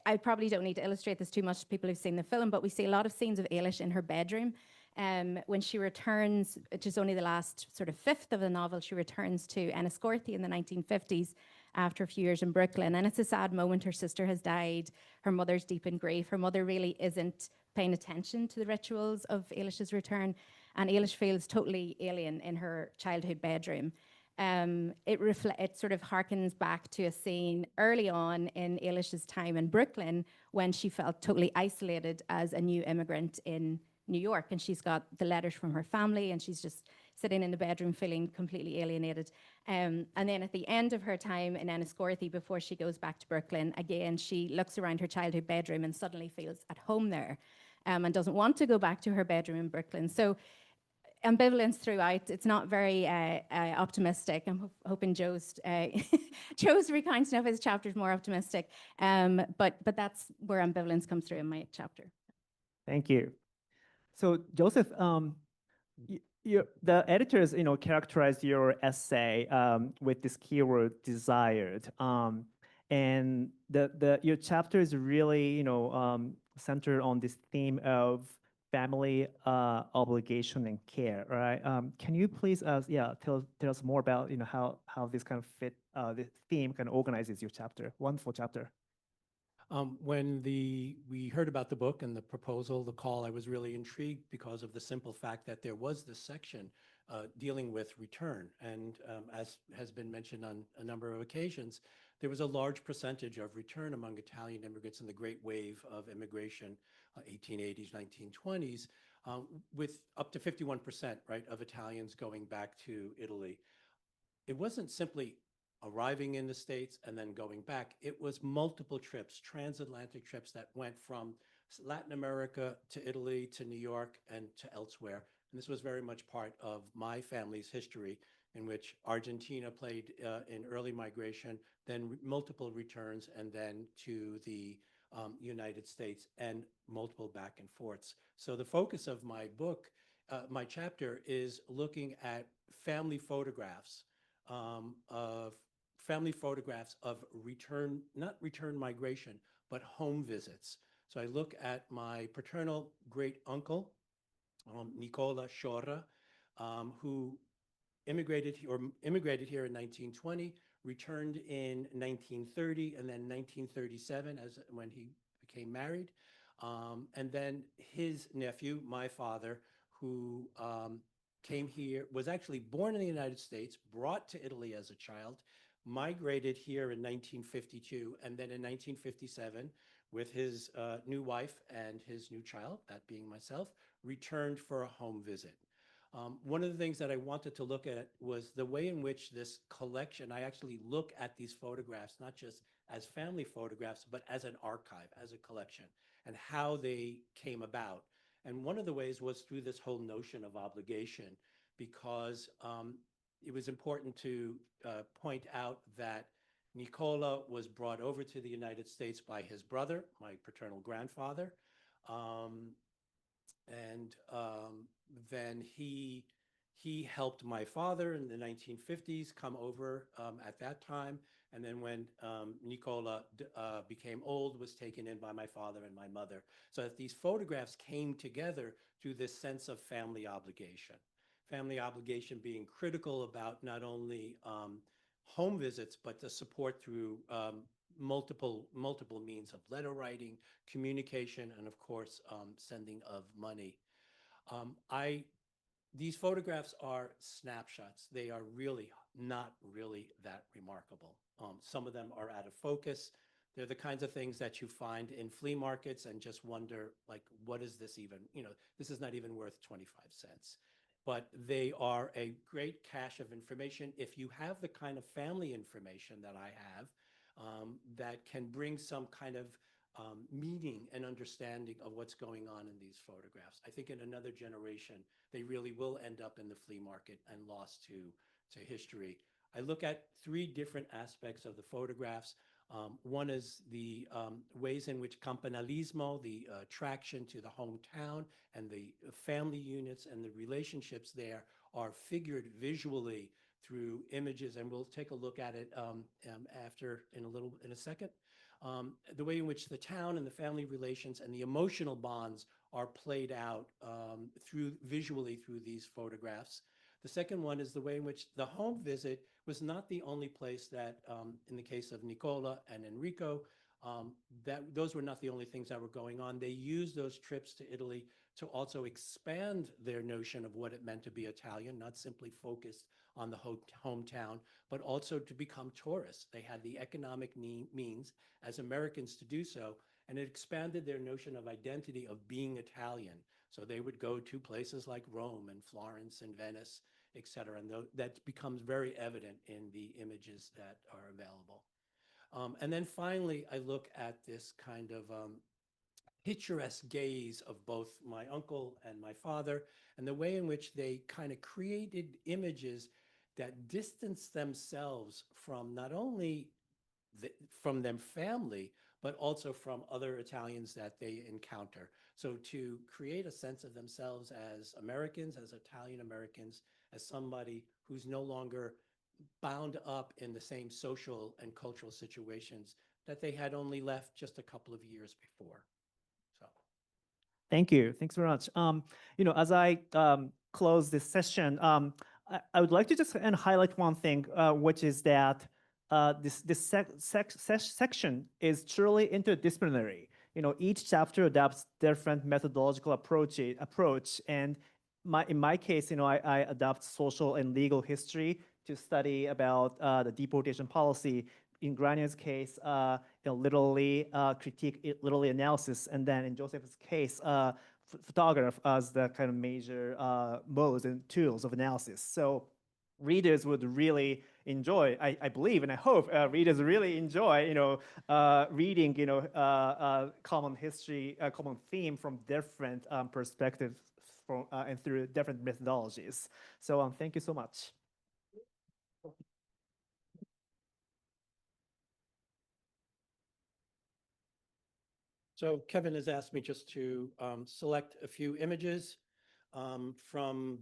I probably don't need to illustrate this too much to people who've seen the film, but we see a lot of scenes of Ailish in her bedroom. When she returns, which is only the last sort of fifth of the novel, she returns to Enniscorthy in the 1950s after a few years in Brooklyn. And it's a sad moment. Her sister has died. Her mother's deep in grief. Her mother really isn't paying attention to the rituals of Eilish's return. And Eilish feels totally alien in her childhood bedroom. It sort of harkens back to a scene early on in Eilish's time in Brooklyn when she felt totally isolated as a new immigrant in New York. And she's got the letters from her family, and she's just sitting in the bedroom feeling completely alienated. And then at the end of her time in Enniscorthy, before she goes back to Brooklyn, again, she looks around her childhood bedroom and suddenly feels at home there, and doesn't want to go back to her bedroom in Brooklyn. So ambivalence throughout. It's not very optimistic. I'm hoping Joe's Joe's recounting of his chapter is more optimistic. But that's where ambivalence comes through in my chapter. Thank you. So Joseph, the editors, characterized your essay with this keyword "desired," and your chapter is really, centered on this theme of family obligation and care, right? Can you please, tell us more about, how this kind of fit, this theme kind of organizes your chapter? Wonderful chapter. When we heard about the book and the proposal, the call, I was really intrigued because of the simple fact that there was this section dealing with return. And as has been mentioned on a number of occasions, there was a large percentage of return among Italian immigrants in the great wave of immigration, 1880s, 1920s, with up to 51%, right, of Italians going back to Italy. It wasn't simply arriving in the States and then going back. It was multiple trips, transatlantic trips that went from Latin America to Italy to New York and to elsewhere. And this was very much part of my family's history, in which Argentina played in early migration, then multiple returns, and then to the United States, and multiple back and forths. So the focus of my book, my chapter, is looking at family photographs of return, not return migration, but home visits. So I look at my paternal great uncle, Nicola Sciorra, who immigrated here in 1920, returned in 1930, and then 1937 when he became married. And then his nephew, my father, who came here, was actually born in the United States, brought to Italy as a child, migrated here in 1952, and then in 1957, with his new wife and his new child, that being myself, returned for a home visit. One of the things that I wanted to look at was the way in which this collection, I actually look at these photographs, not just as family photographs, but as an archive, as a collection, and how they came about. And one of the ways was through this whole notion of obligation, because it was important to point out that Nicola was brought over to the United States by his brother, my paternal grandfather. Then he helped my father in the 1950s come over at that time. And then when Nicola became old, was taken in by my father and my mother. So that these photographs came together through this sense of family obligation. Family obligation being critical about not only home visits, but the support through multiple means of letter writing, communication, and of course, sending of money. These photographs are snapshots. They are really not really that remarkable. Some of them are out of focus. They're the kinds of things that you find in flea markets and just wonder, like, what is this even? This is not even worth 25 cents. But they are a great cache of information. If you have the kind of family information that I have, that can bring some kind of meaning and understanding of what's going on in these photographs. I think in another generation, they really will end up in the flea market and lost to history. I look at three different aspects of the photographs. One is the ways in which campanalismo, the attraction to the hometown and the family units and the relationships there, are figured visually through images, and we'll take a look at it after in a second. The way in which the town and the family relations and the emotional bonds are played out visually through these photographs. The second one is the way in which the home visit was not the only place that, in the case of Nicola and Enrico, that those were not the only things that were going on. They used those trips to Italy to also expand their notion of what it meant to be Italian, not simply focused on the hometown, but also to become tourists. They had the economic means as Americans to do so, and it expanded their notion of identity of being Italian. So they would go to places like Rome and Florence and Venice, et cetera, and that becomes very evident in the images that are available. And then finally, I look at this kind of picturesque gaze of both my uncle and my father, and the way in which they kind of created images that distance themselves from not only from their family, but also from other Italians that they encounter. So to create a sense of themselves as Americans, as Italian Americans, as somebody who's no longer bound up in the same social and cultural situations that they had only left just a couple of years before. So. Thank you. Thanks very much. As I close this session, I would like to just highlight one thing, which is that this section is truly interdisciplinary. Each chapter adapts different methodological approach, and in my case, I adopt social and legal history to study about the deportation policy. In Granier's case, literally critique, literally analysis, and then in Joseph's case, photograph as the kind of major modes and tools of analysis. So readers would really enjoy, I believe, and I hope readers really enjoy, reading, common history, common theme from different perspectives and through different methodologies. So thank you so much. So Kevin has asked me just to select a few images from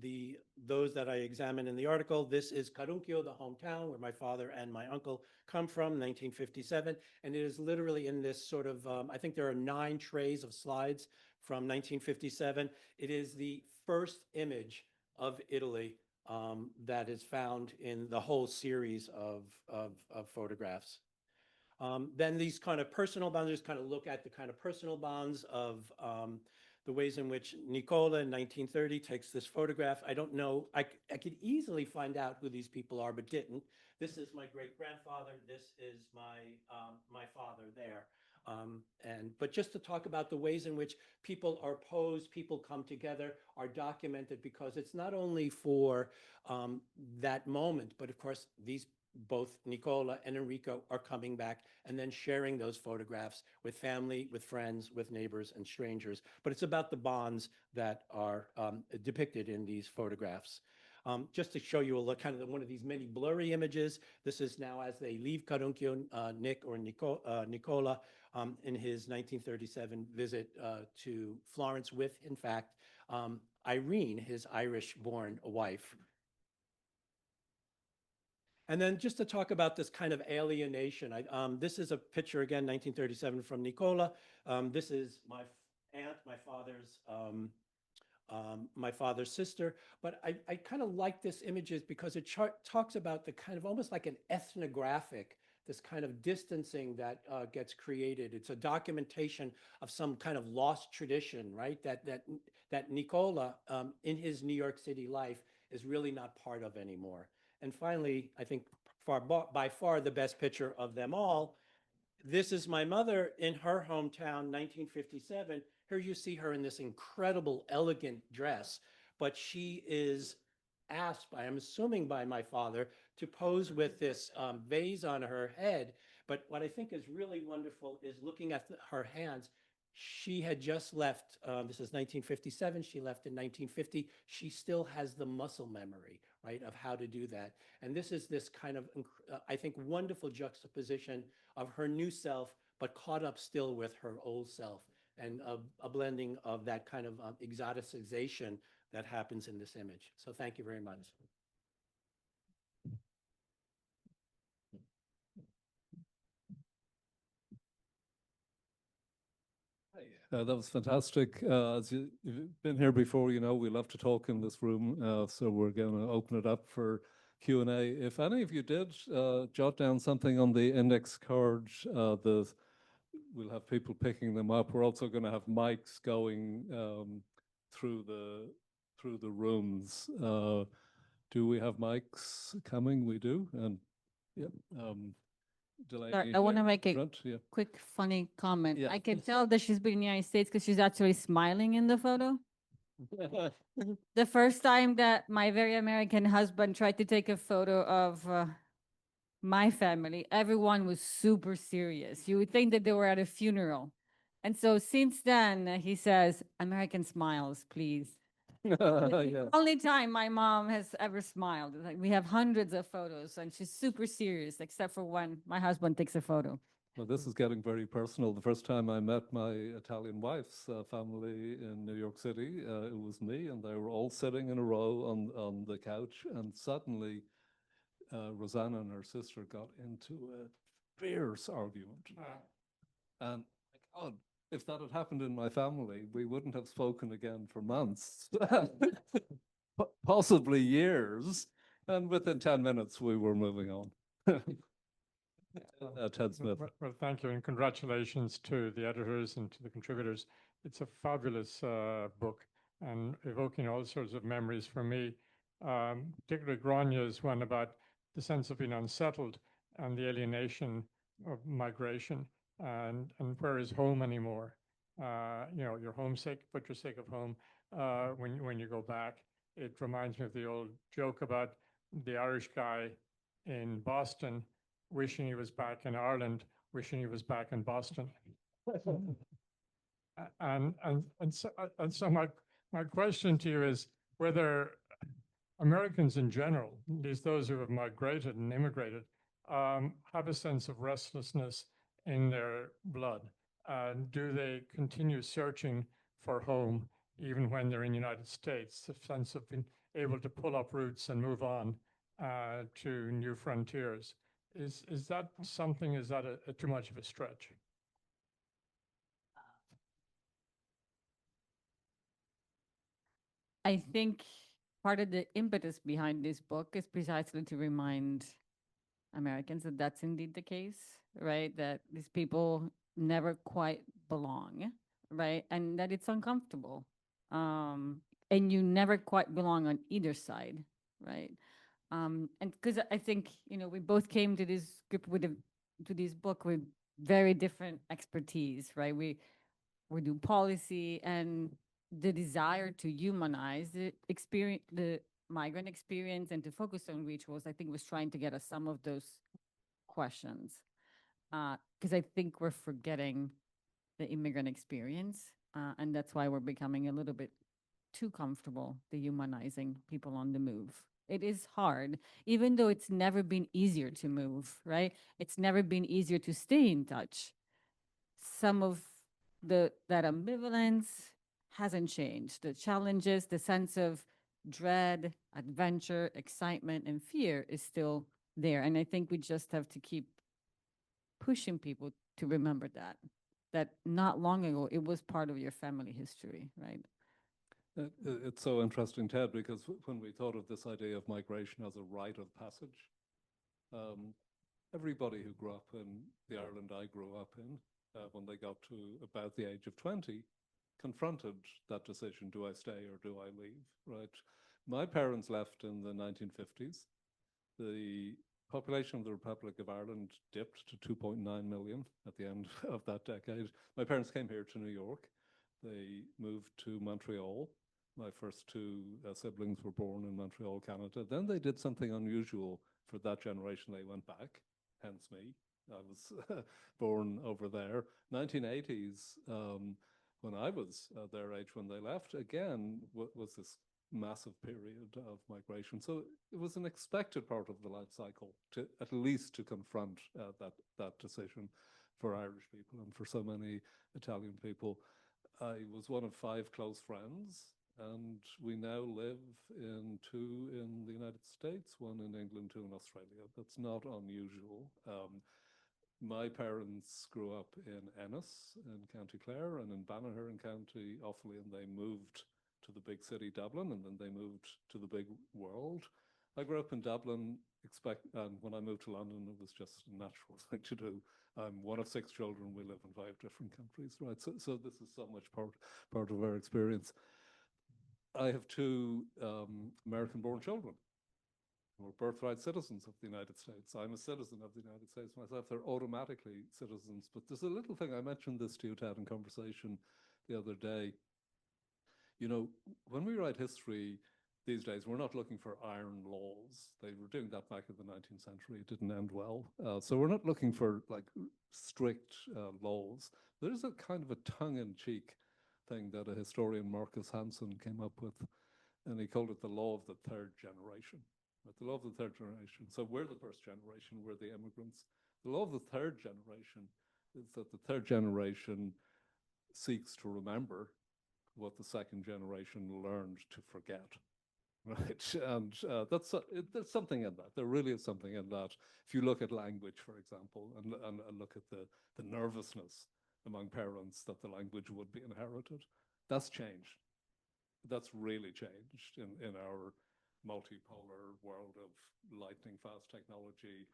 those that I examined in the article. This is Caruncchio, the hometown where my father and my uncle come from, 1957. And it is literally in this sort of, I think there are 9 trays of slides from 1957. It is the first image of Italy that is found in the whole series of photographs. Then these kind of personal bonds, just kind of look at the kind of personal bonds of the ways in which Nicola in 1930 takes this photograph. I don't know, I could easily find out who these people are, but didn't. This is my great-grandfather. This is my father there. But just to talk about the ways in which people are posed, people come together, are documented, because it's not only for that moment, but of course, both Nicola and Enrico are coming back and then sharing those photographs with family, with friends, with neighbors and strangers. But it's about the bonds that are depicted in these photographs. Just to show you a look, kind of one of these many blurry images. This is now as they leave Caruncchio, Nicola in his 1937 visit to Florence with, in fact, Irene, his Irish-born wife. And then just to talk about this kind of alienation, this is a picture, again, 1937 from Nicola. This is my aunt, my father's sister. But I kind of like this images because it talks about the kind of almost like an ethnographic, this kind of distancing that gets created. It's a documentation of some kind of lost tradition, right? That Nicola, in his New York City life, is really not part of anymore. And finally, I think by far the best picture of them all, this is my mother in her hometown, 1957. Here you see her in this incredible, elegant dress, but she is asked by, I'm assuming by my father, to pose with this vase on her head. But what I think is really wonderful is looking at her hands. She had just left, this is 1957, she left in 1950. She still has the muscle memory, right, of how to do that. And this is this kind of, I think, wonderful juxtaposition of her new self, but caught up still with her old self, and a blending of that kind of exoticization that happens in this image. So thank you very much. Hi. That was fantastic. As you've been here before, you know, we love to talk in this room, so we're going to open it up for Q&A. If any of you did jot down something on the index card, we'll have people picking them up. We're also going to have mics going through the rooms. Do we have mics coming? We do, and yeah. Sorry, I want to make a quick funny comment. Yeah. I can tell that she's been in the United States because she's actually smiling in the photo. The first time that my very American husband tried to take a photo of my family, everyone was super serious. You would think that they were at a funeral. And so since then, he says, American smiles, please. Yeah. Only time my mom has ever smiled. Like, we have hundreds of photos and she's super serious, except for when my husband takes a photo. Well, this is getting very personal. The first time I met my Italian wife's family in New York City, it was me, and they were all sitting in a row on the couch, and suddenly Rosanna and her sister got into a fierce argument. And my God, if that had happened in my family, we wouldn't have spoken again for months, possibly years. And within 10 minutes, we were moving on. Ted Smith. Well, thank you, and congratulations to the editors and to the contributors. It's a fabulous book and evoking all sorts of memories for me. Particularly Grania's one about the sense of being unsettled and the alienation of migration and where is home anymore. You know, you're homesick, but you're sick of home when you go back. It reminds me of the old joke about the Irish guy in Boston wishing he was back in Ireland, wishing he was back in Boston. So my question to you is whether Americans in general, at least those who have migrated and immigrated, have a sense of restlessness in their blood. Do they continue searching for home even when they're in the United States, a sense of being able to pull up roots and move on to new frontiers? Is that something, is that a too much of a stretch? I think part of the impetus behind this book is precisely to remind Americans that that's indeed the case, right? That these people never quite belong, right? And that it's uncomfortable. And you never quite belong on either side, right? And because I think, you know, we both came to this group to this book with very different expertise, right? We do policy, and the desire to humanize the experience, the migrant experience, and to focus on rituals, I think was trying to get us some of those questions. Because I think we're forgetting the immigrant experience, and that's why we're becoming a little bit too comfortable dehumanizing people on the move. It is hard, even though it's never been easier to move, right? It's never been easier to stay in touch. Some of that ambivalence hasn't changed. The challenges, the sense of dread, adventure, excitement, and fear is still there. And I think we just have to keep pushing people to remember that not long ago, it was part of your family history, right? It's so interesting, Ted, because when we thought of this idea of migration as a rite of passage, everybody who grew up in the Ireland I grew up in, when they got to about the age of 20, confronted that decision, do I stay or do I leave, right? My parents left in the 1950s. The population of the Republic of Ireland dipped to 2.9 million at the end of that decade. My parents came here to New York. They moved to Montreal. My first two siblings were born in Montreal, Canada. Then they did something unusual for that generation. They went back, hence me. I was born over there. 1980s, when I was their age when they left, again, was this massive period of migration. So it was an expected part of the life cycle to at least to confront that decision for Irish people and for so many Italian people. I was one of 5 close friends, and we now live in 2 in the United States, 1 in England, 2 in Australia. That's not unusual. my parents grew up in Ennis in County Clare and in Banagher in County Offaly, and they moved to the big city Dublin, and then they moved to the big world. I grew up in Dublin, and when I moved to London, it was just a natural thing to do. I'm one of 6 children. We live in 5 different countries, right? So this is so much part of our experience. I have 2 American-born children who are birthright citizens of the United States. I'm a citizen of the United States myself. They're automatically citizens. But there's a little thing, I mentioned this to you, Ted, in conversation the other day. You know, when we write history these days, we're not looking for iron laws. They were doing that back in the 19th century. It didn't end well. So we're not looking for like strict laws. There's a kind of a tongue-in-cheek thing that a historian, Marcus Hansen, came up with, and he called it the law of the 3rd generation. Right? The law of the 3rd generation. So we're the 1st generation, we're the immigrants. The law of the 3rd generation is that the 3rd generation seeks to remember what the 2nd generation learned to forget. Right, and there's something in that. There really is something in that. If you look at language, for example, and look at the nervousness among parents that the language would be inherited, that's changed. That's really changed in our multipolar world of lightning fast technology.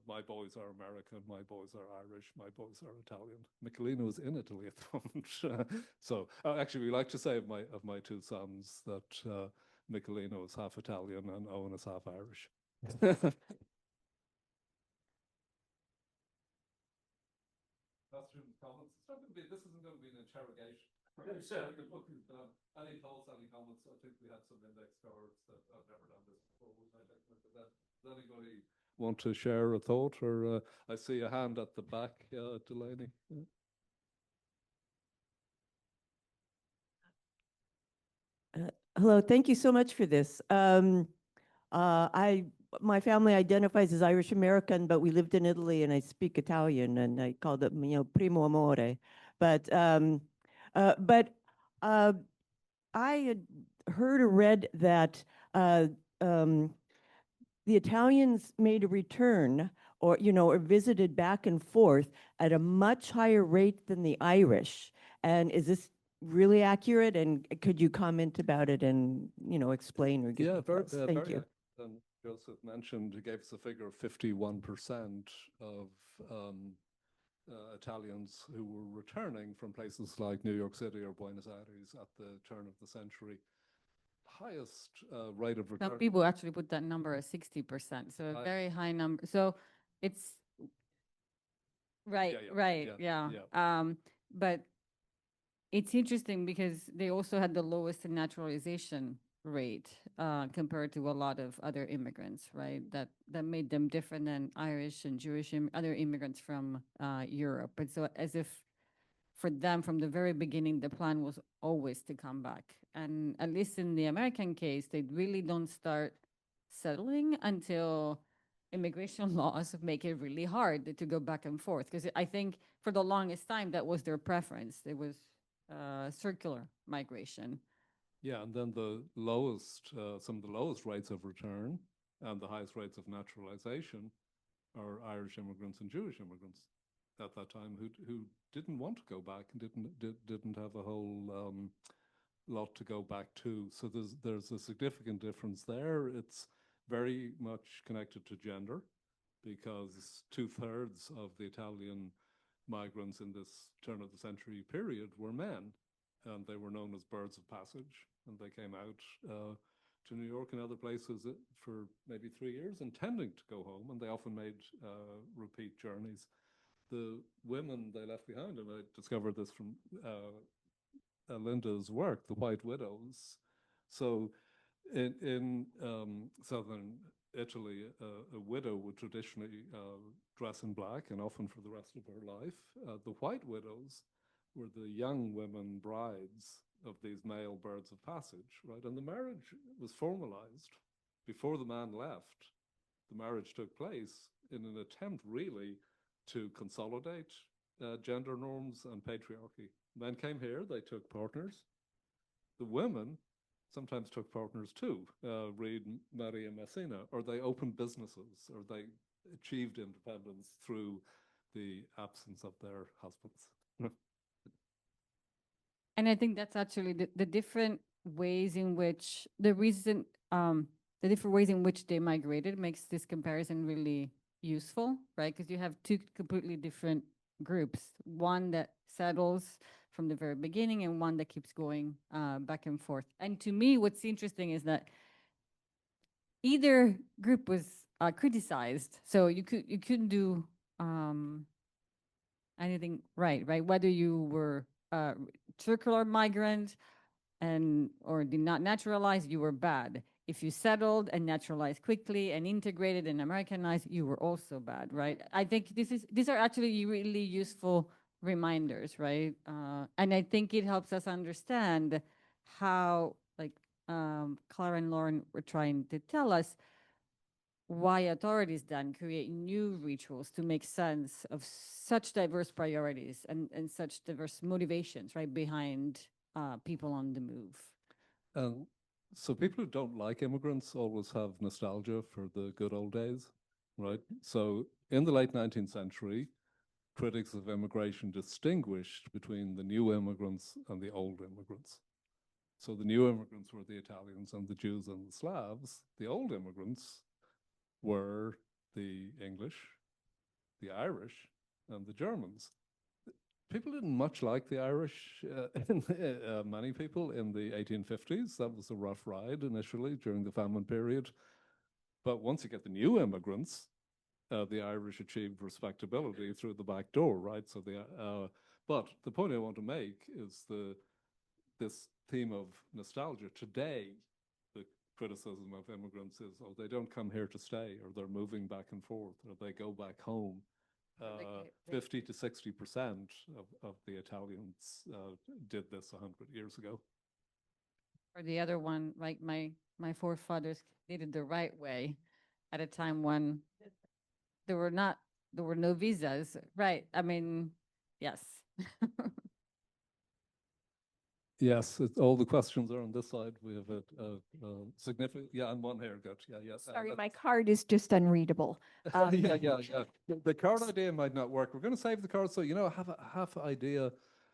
My boys are American, my boys are Irish, my boys are Italian. Michelino is in Italy at the moment. So actually, we like to say of my 2 sons that Michelino is half Italian and Owen is half Irish. Questions, comments? This isn't going to be an interrogation. Any thoughts, any comments? I think we had some index cards that I've never done this before. Does anybody want to share a thought? Or I see a hand at the back, Delaney. Hello, thank you so much for this. My family identifies as Irish American, but we lived in Italy and I speak Italian, and I called it, primo amore. But I had heard or read that the Italians made a return, or or visited back and forth at a much higher rate than the Irish. And is this really accurate? And could you comment about it and explain or give details? Thank you. And Joseph mentioned, he gave us a figure of 51% of Italians who were returning from places like New York City or Buenos Aires at the turn of the century. Highest rate of return. Some people actually put that number at 60%, so a very high number. So it's right, but it's interesting because they also had the lowest naturalization rate compared to a lot of other immigrants, right? That made them different than Irish and Jewish other immigrants from Europe. And so as if for them from the very beginning, the plan was always to come back. And at least in the American case, they really don't start settling until immigration laws make it really hard to go back and forth. Because I think for the longest time, that was their preference. It was circular migration. Yeah, and then the lowest, some of the lowest rates of return and the highest rates of naturalization are Irish immigrants and Jewish immigrants at that time who didn't want to go back and didn't have a whole lot to go back to. So there's a significant difference there. It's very much connected to gender because 2/3 of the Italian migrants in this turn of the century period were men, and they were known as birds of passage, and they came out to New York and other places for maybe 3 years intending to go home, and they often made repeat journeys. The women they left behind, and I discovered this from Linda's work, the White Widows. So in southern Italy, a widow would traditionally dress in black and often for the rest of her life. The White Widows were the young women brides of these male birds of passage, right? And the marriage was formalized before the man left. The marriage took place in an attempt really to consolidate gender norms and patriarchy. Men came here, they took partners. The women sometimes took partners too, read Maria Messina, or they opened businesses, or they achieved independence through the absence of their husbands. And I think that's actually the different ways in which the different ways in which they migrated makes this comparison really useful, right? Because you have two completely different groups, one that settles from the very beginning and one that keeps going back and forth. And to me, what's interesting is that either group was criticized, so you couldn't do anything right? Whether you were a circular migrant or did not naturalize, you were bad. If you settled and naturalized quickly and integrated and Americanized, you were also bad, right? I think these are actually really useful reminders, right? And I think it helps us understand how, like Clara and Lauren were trying to tell us, why authorities then create new rituals to make sense of such diverse priorities and such diverse motivations, right, behind people on the move. So people who don't like immigrants always have nostalgia for the good old days, right? So in the late 19th century, critics of immigration distinguished between the new immigrants and the old immigrants. So the new immigrants were the Italians and the Jews and the Slavs. The old immigrants were the English, the Irish, and the Germans. People didn't much like the Irish, many people in the 1850s. That was a rough ride initially during the famine period. But once you get the new immigrants, the Irish achieved respectability through the back door, right? So but the point I want to make is this theme of nostalgia. Today, the criticism of immigrants is, oh, they don't come here to stay, or they're moving back and forth, or they go back home. 50 to 60% of the Italians did this 100 years ago. Or the other one, like my forefathers did it the right way at a time when there were no visas, right? I mean, yes. Yes, all the questions are on this side. We have a significant, yeah, and one here, good, yeah, yes. Sorry, my card is just unreadable. Yeah. The card idea might not work. We're going to save the card. So, have a half idea.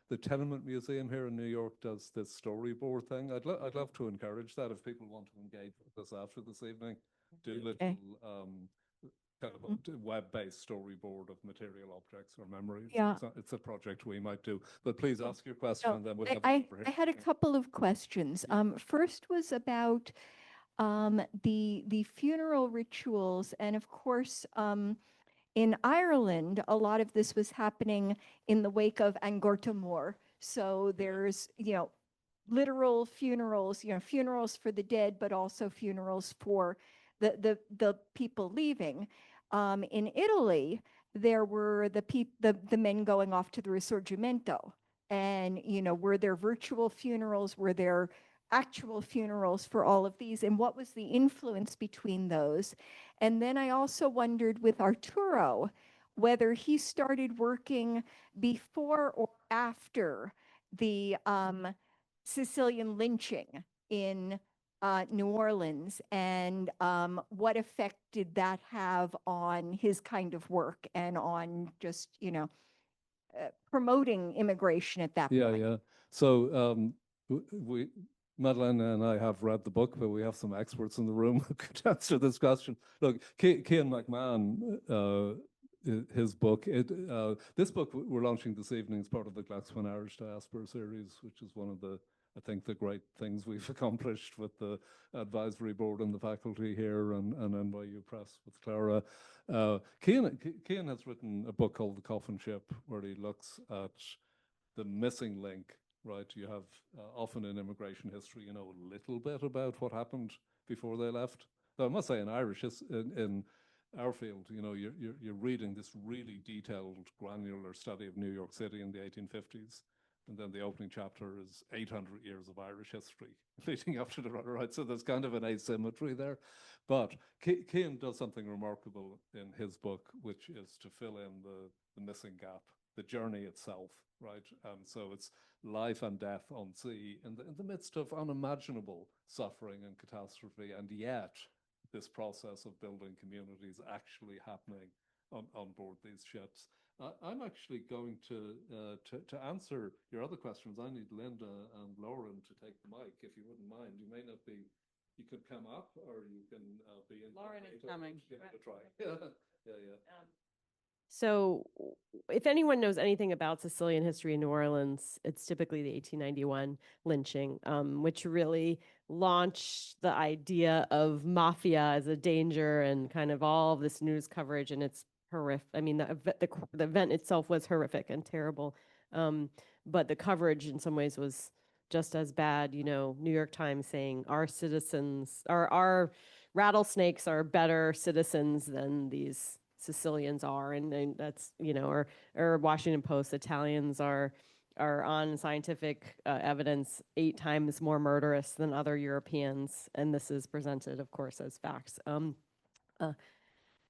The Tenement Museum here in New York does this storyboard thing. I'd love to encourage that if people want to engage with us after this evening. Do little kind of a web-based storyboard of material objects or memories. Yeah. It's a project we might do. But please ask your question, and then we'll have I had a couple of questions. First was about the funeral rituals, and of course, in Ireland, a lot of this was happening in the wake of Angorta Mór. So there's, literal funerals, funerals for the dead, but also funerals for the people leaving. In Italy, there were the men going off to the Risorgimento. And, were there virtual funerals? Were there actual funerals for all of these? And what was the influence between those? And then I also wondered with Arturo, whether he started working before or after the Sicilian lynching in New Orleans, and what effect did that have on his kind of work and on just, promoting immigration at that point? Yeah. So Madeleine and I have read the book, but we have some experts in the room who could answer this question. Look, Cian McMahon, his book, this book we're launching this evening is part of the Glucksman Irish Diaspora series, which is one of the great things we've accomplished with the advisory board and the faculty here and NYU Press with Clara. Cian has written a book called The Coffin Ship, where he looks at the missing link, right? You have often in immigration history, a little bit about what happened before they left. Though I must say, in in our field, you're reading this really detailed, granular study of New York City in the 1850s. And then the opening chapter is 800 years of Irish history leading up to the right. So there's kind of an asymmetry there. But Cian does something remarkable in his book, which is to fill in the missing gap, the journey itself, right? So it's life and death on sea in the midst of unimaginable suffering and catastrophe. And yet this process of building communities actually happening on board these ships. I'm actually going to answer your other questions. I need Linda and Lauren to take the mic, if you wouldn't mind. You may not be, you could come up or you can be in. Lauren is coming. Give it a try. Yeah. So, if anyone knows anything about Sicilian history in New Orleans, it's typically the 1891 lynching, which really launched the idea of mafia as a danger and kind of all of this news coverage. And it's horrific. I mean, the event itself was horrific and terrible, but the coverage in some ways was just as bad. You know, New York Times saying our citizens, our rattlesnakes are better citizens than these Sicilians are, and that's, you know, or Washington Post, Italians are on scientific evidence 8 times more murderous than other Europeans, and this is presented, of course, as facts.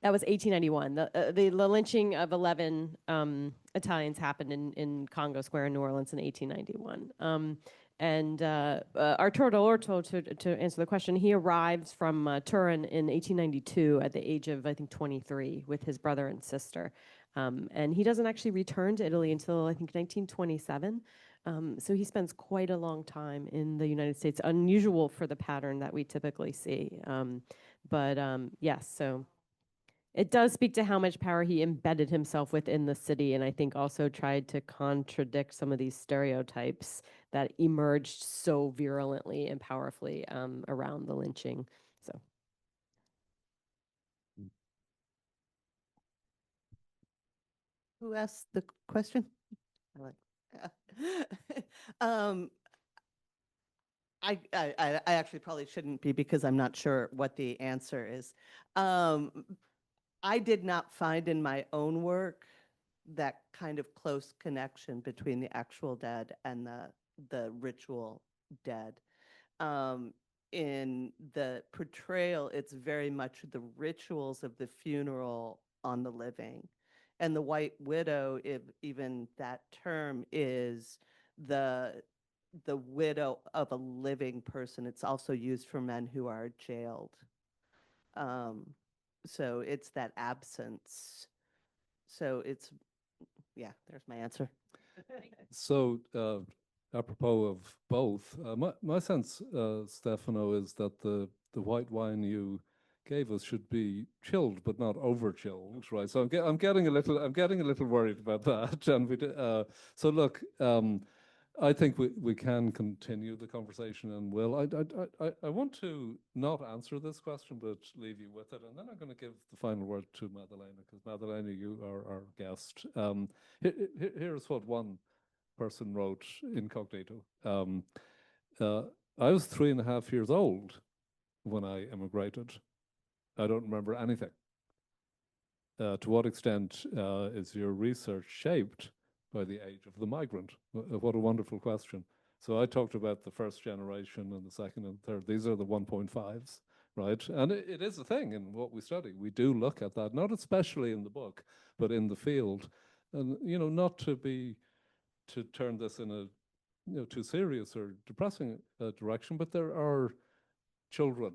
That was 1891. The lynching of 11 Italians happened in Congo Square in New Orleans in 1891. Arturo Orto, to answer the question, he arrives from Turin in 1892 at the age of, I think, 23 with his brother and sister. And he doesn't actually return to Italy until, I think, 1927. So he spends quite a long time in the United States, unusual for the pattern that we typically see. Yes, so it does speak to how much power he embedded himself within the city, and I think also tried to contradict some of these stereotypes that emerged so virulently and powerfully around the lynching. So, Who asked the question? I like. I actually probably shouldn't be, because I'm not sure what the answer is. I did not find in my own work that kind of close connection between the actual dead and the ritual dead. In the portrayal, it's very much the rituals of the funeral on the living. And the white widow, if even that term, is the widow of a living person. It's also used for men who are jailed. So it's that absence. So it's, yeah, there's my answer. So, apropos of both, my sense, Stefano, is that the white wine you gave us should be chilled, but not over chilled, right? So I'm getting a little worried about that. And so look, I think we can continue the conversation, and will. I want to not answer this question, but leave you with it, and then I'm going to give the final word to Madalena, because Madalena, you are our guest. Here's what one person wrote incognito. I was 3.5 years old when I immigrated. I don't remember anything. To what extent is your research shaped by the age of the migrant? What a wonderful question. So I talked about the first generation and the second and third. These are the 1.5s, right? And it is a thing in what we study. We do look at that, not especially in the book, but in the field. And, you know, not to turn this in a, you know, too serious or depressing direction, but there are children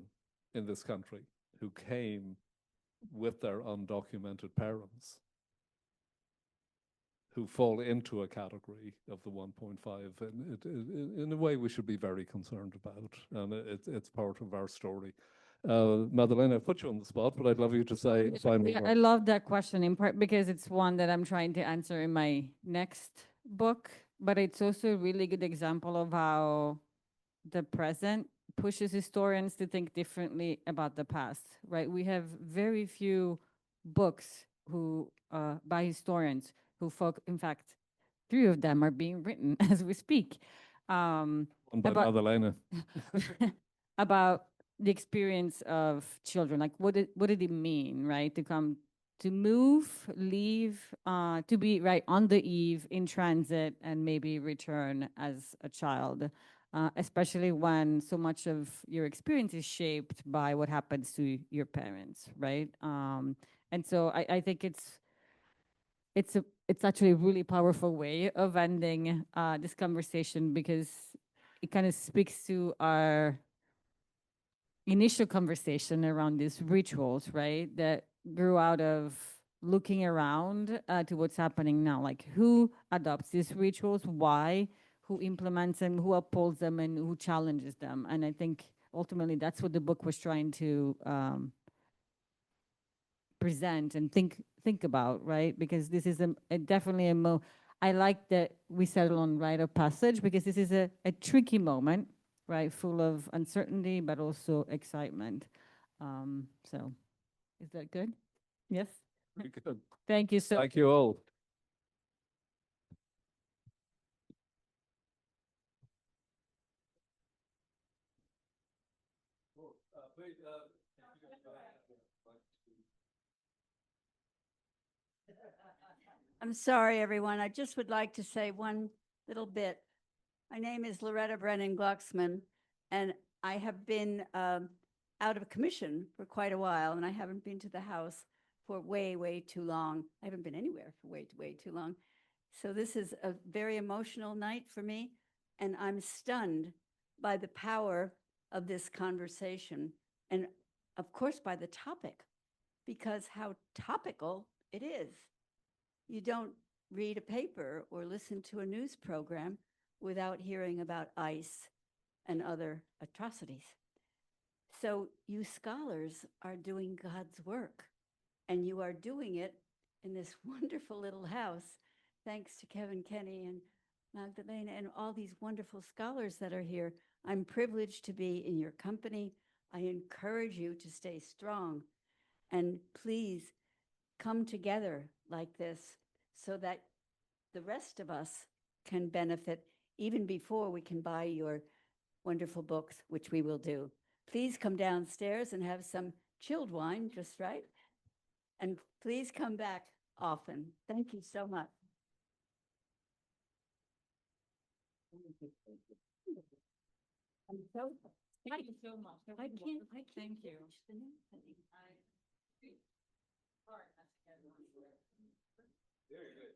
in this country who came with their undocumented parents, who fall into a category of the 1.5, and in a way we should be very concerned about, and it's part of our story. Madalena, I put you on the spot, but I'd love you to say a final word. I love that question, in part because it's one that I'm trying to answer in my next book, but it's also a really good example of how the present pushes historians to think differently about the past, right? We have very few books by historians who in fact, 3 of them are being written as we speak. One by Madalena. About the experience of children, like what did it mean, right? To move, leave, to be right on the eve, in transit, and maybe return as a child. Especially when so much of your experience is shaped by what happens to your parents, right? And so I think it's actually a really powerful way of ending this conversation, because it kind of speaks to our initial conversation around these rituals, right? That grew out of looking around to what's happening now, like who adopts these rituals, why, who implements them, who upholds them, and who challenges them. And I think ultimately that's what the book was trying to present and think about, right? Because this is definitely I like that we settle on rite of passage, because this is a tricky moment, right? Full of uncertainty, but also excitement. So is that good? Yes? Very good. Thank you so Thank you all. I'm sorry, everyone. I just would like to say one little bit. My name is Loretta Brennan Glucksman, and I have been out of commission for quite a while, and I haven't been to the House for way, way too long. I haven't been anywhere for way, way too long. So this is a very emotional night for me, and I'm stunned by the power of this conversation, and of course by the topic, because how topical it is. You don't read a paper or listen to a news program without hearing about ICE and other atrocities. So you scholars are doing God's work, and you are doing it in this wonderful little house, thanks to Kevin Kenny and Magdalena and all these wonderful scholars that are here. I'm privileged to be in your company. I encourage you to stay strong, and please come together like this so that the rest of us can benefit even before we can buy your wonderful books, which we will do. Please come downstairs and have some chilled wine, just right. And please come back often. Thank you so much. I'm so, thank you so much. I can't thank you. Very good.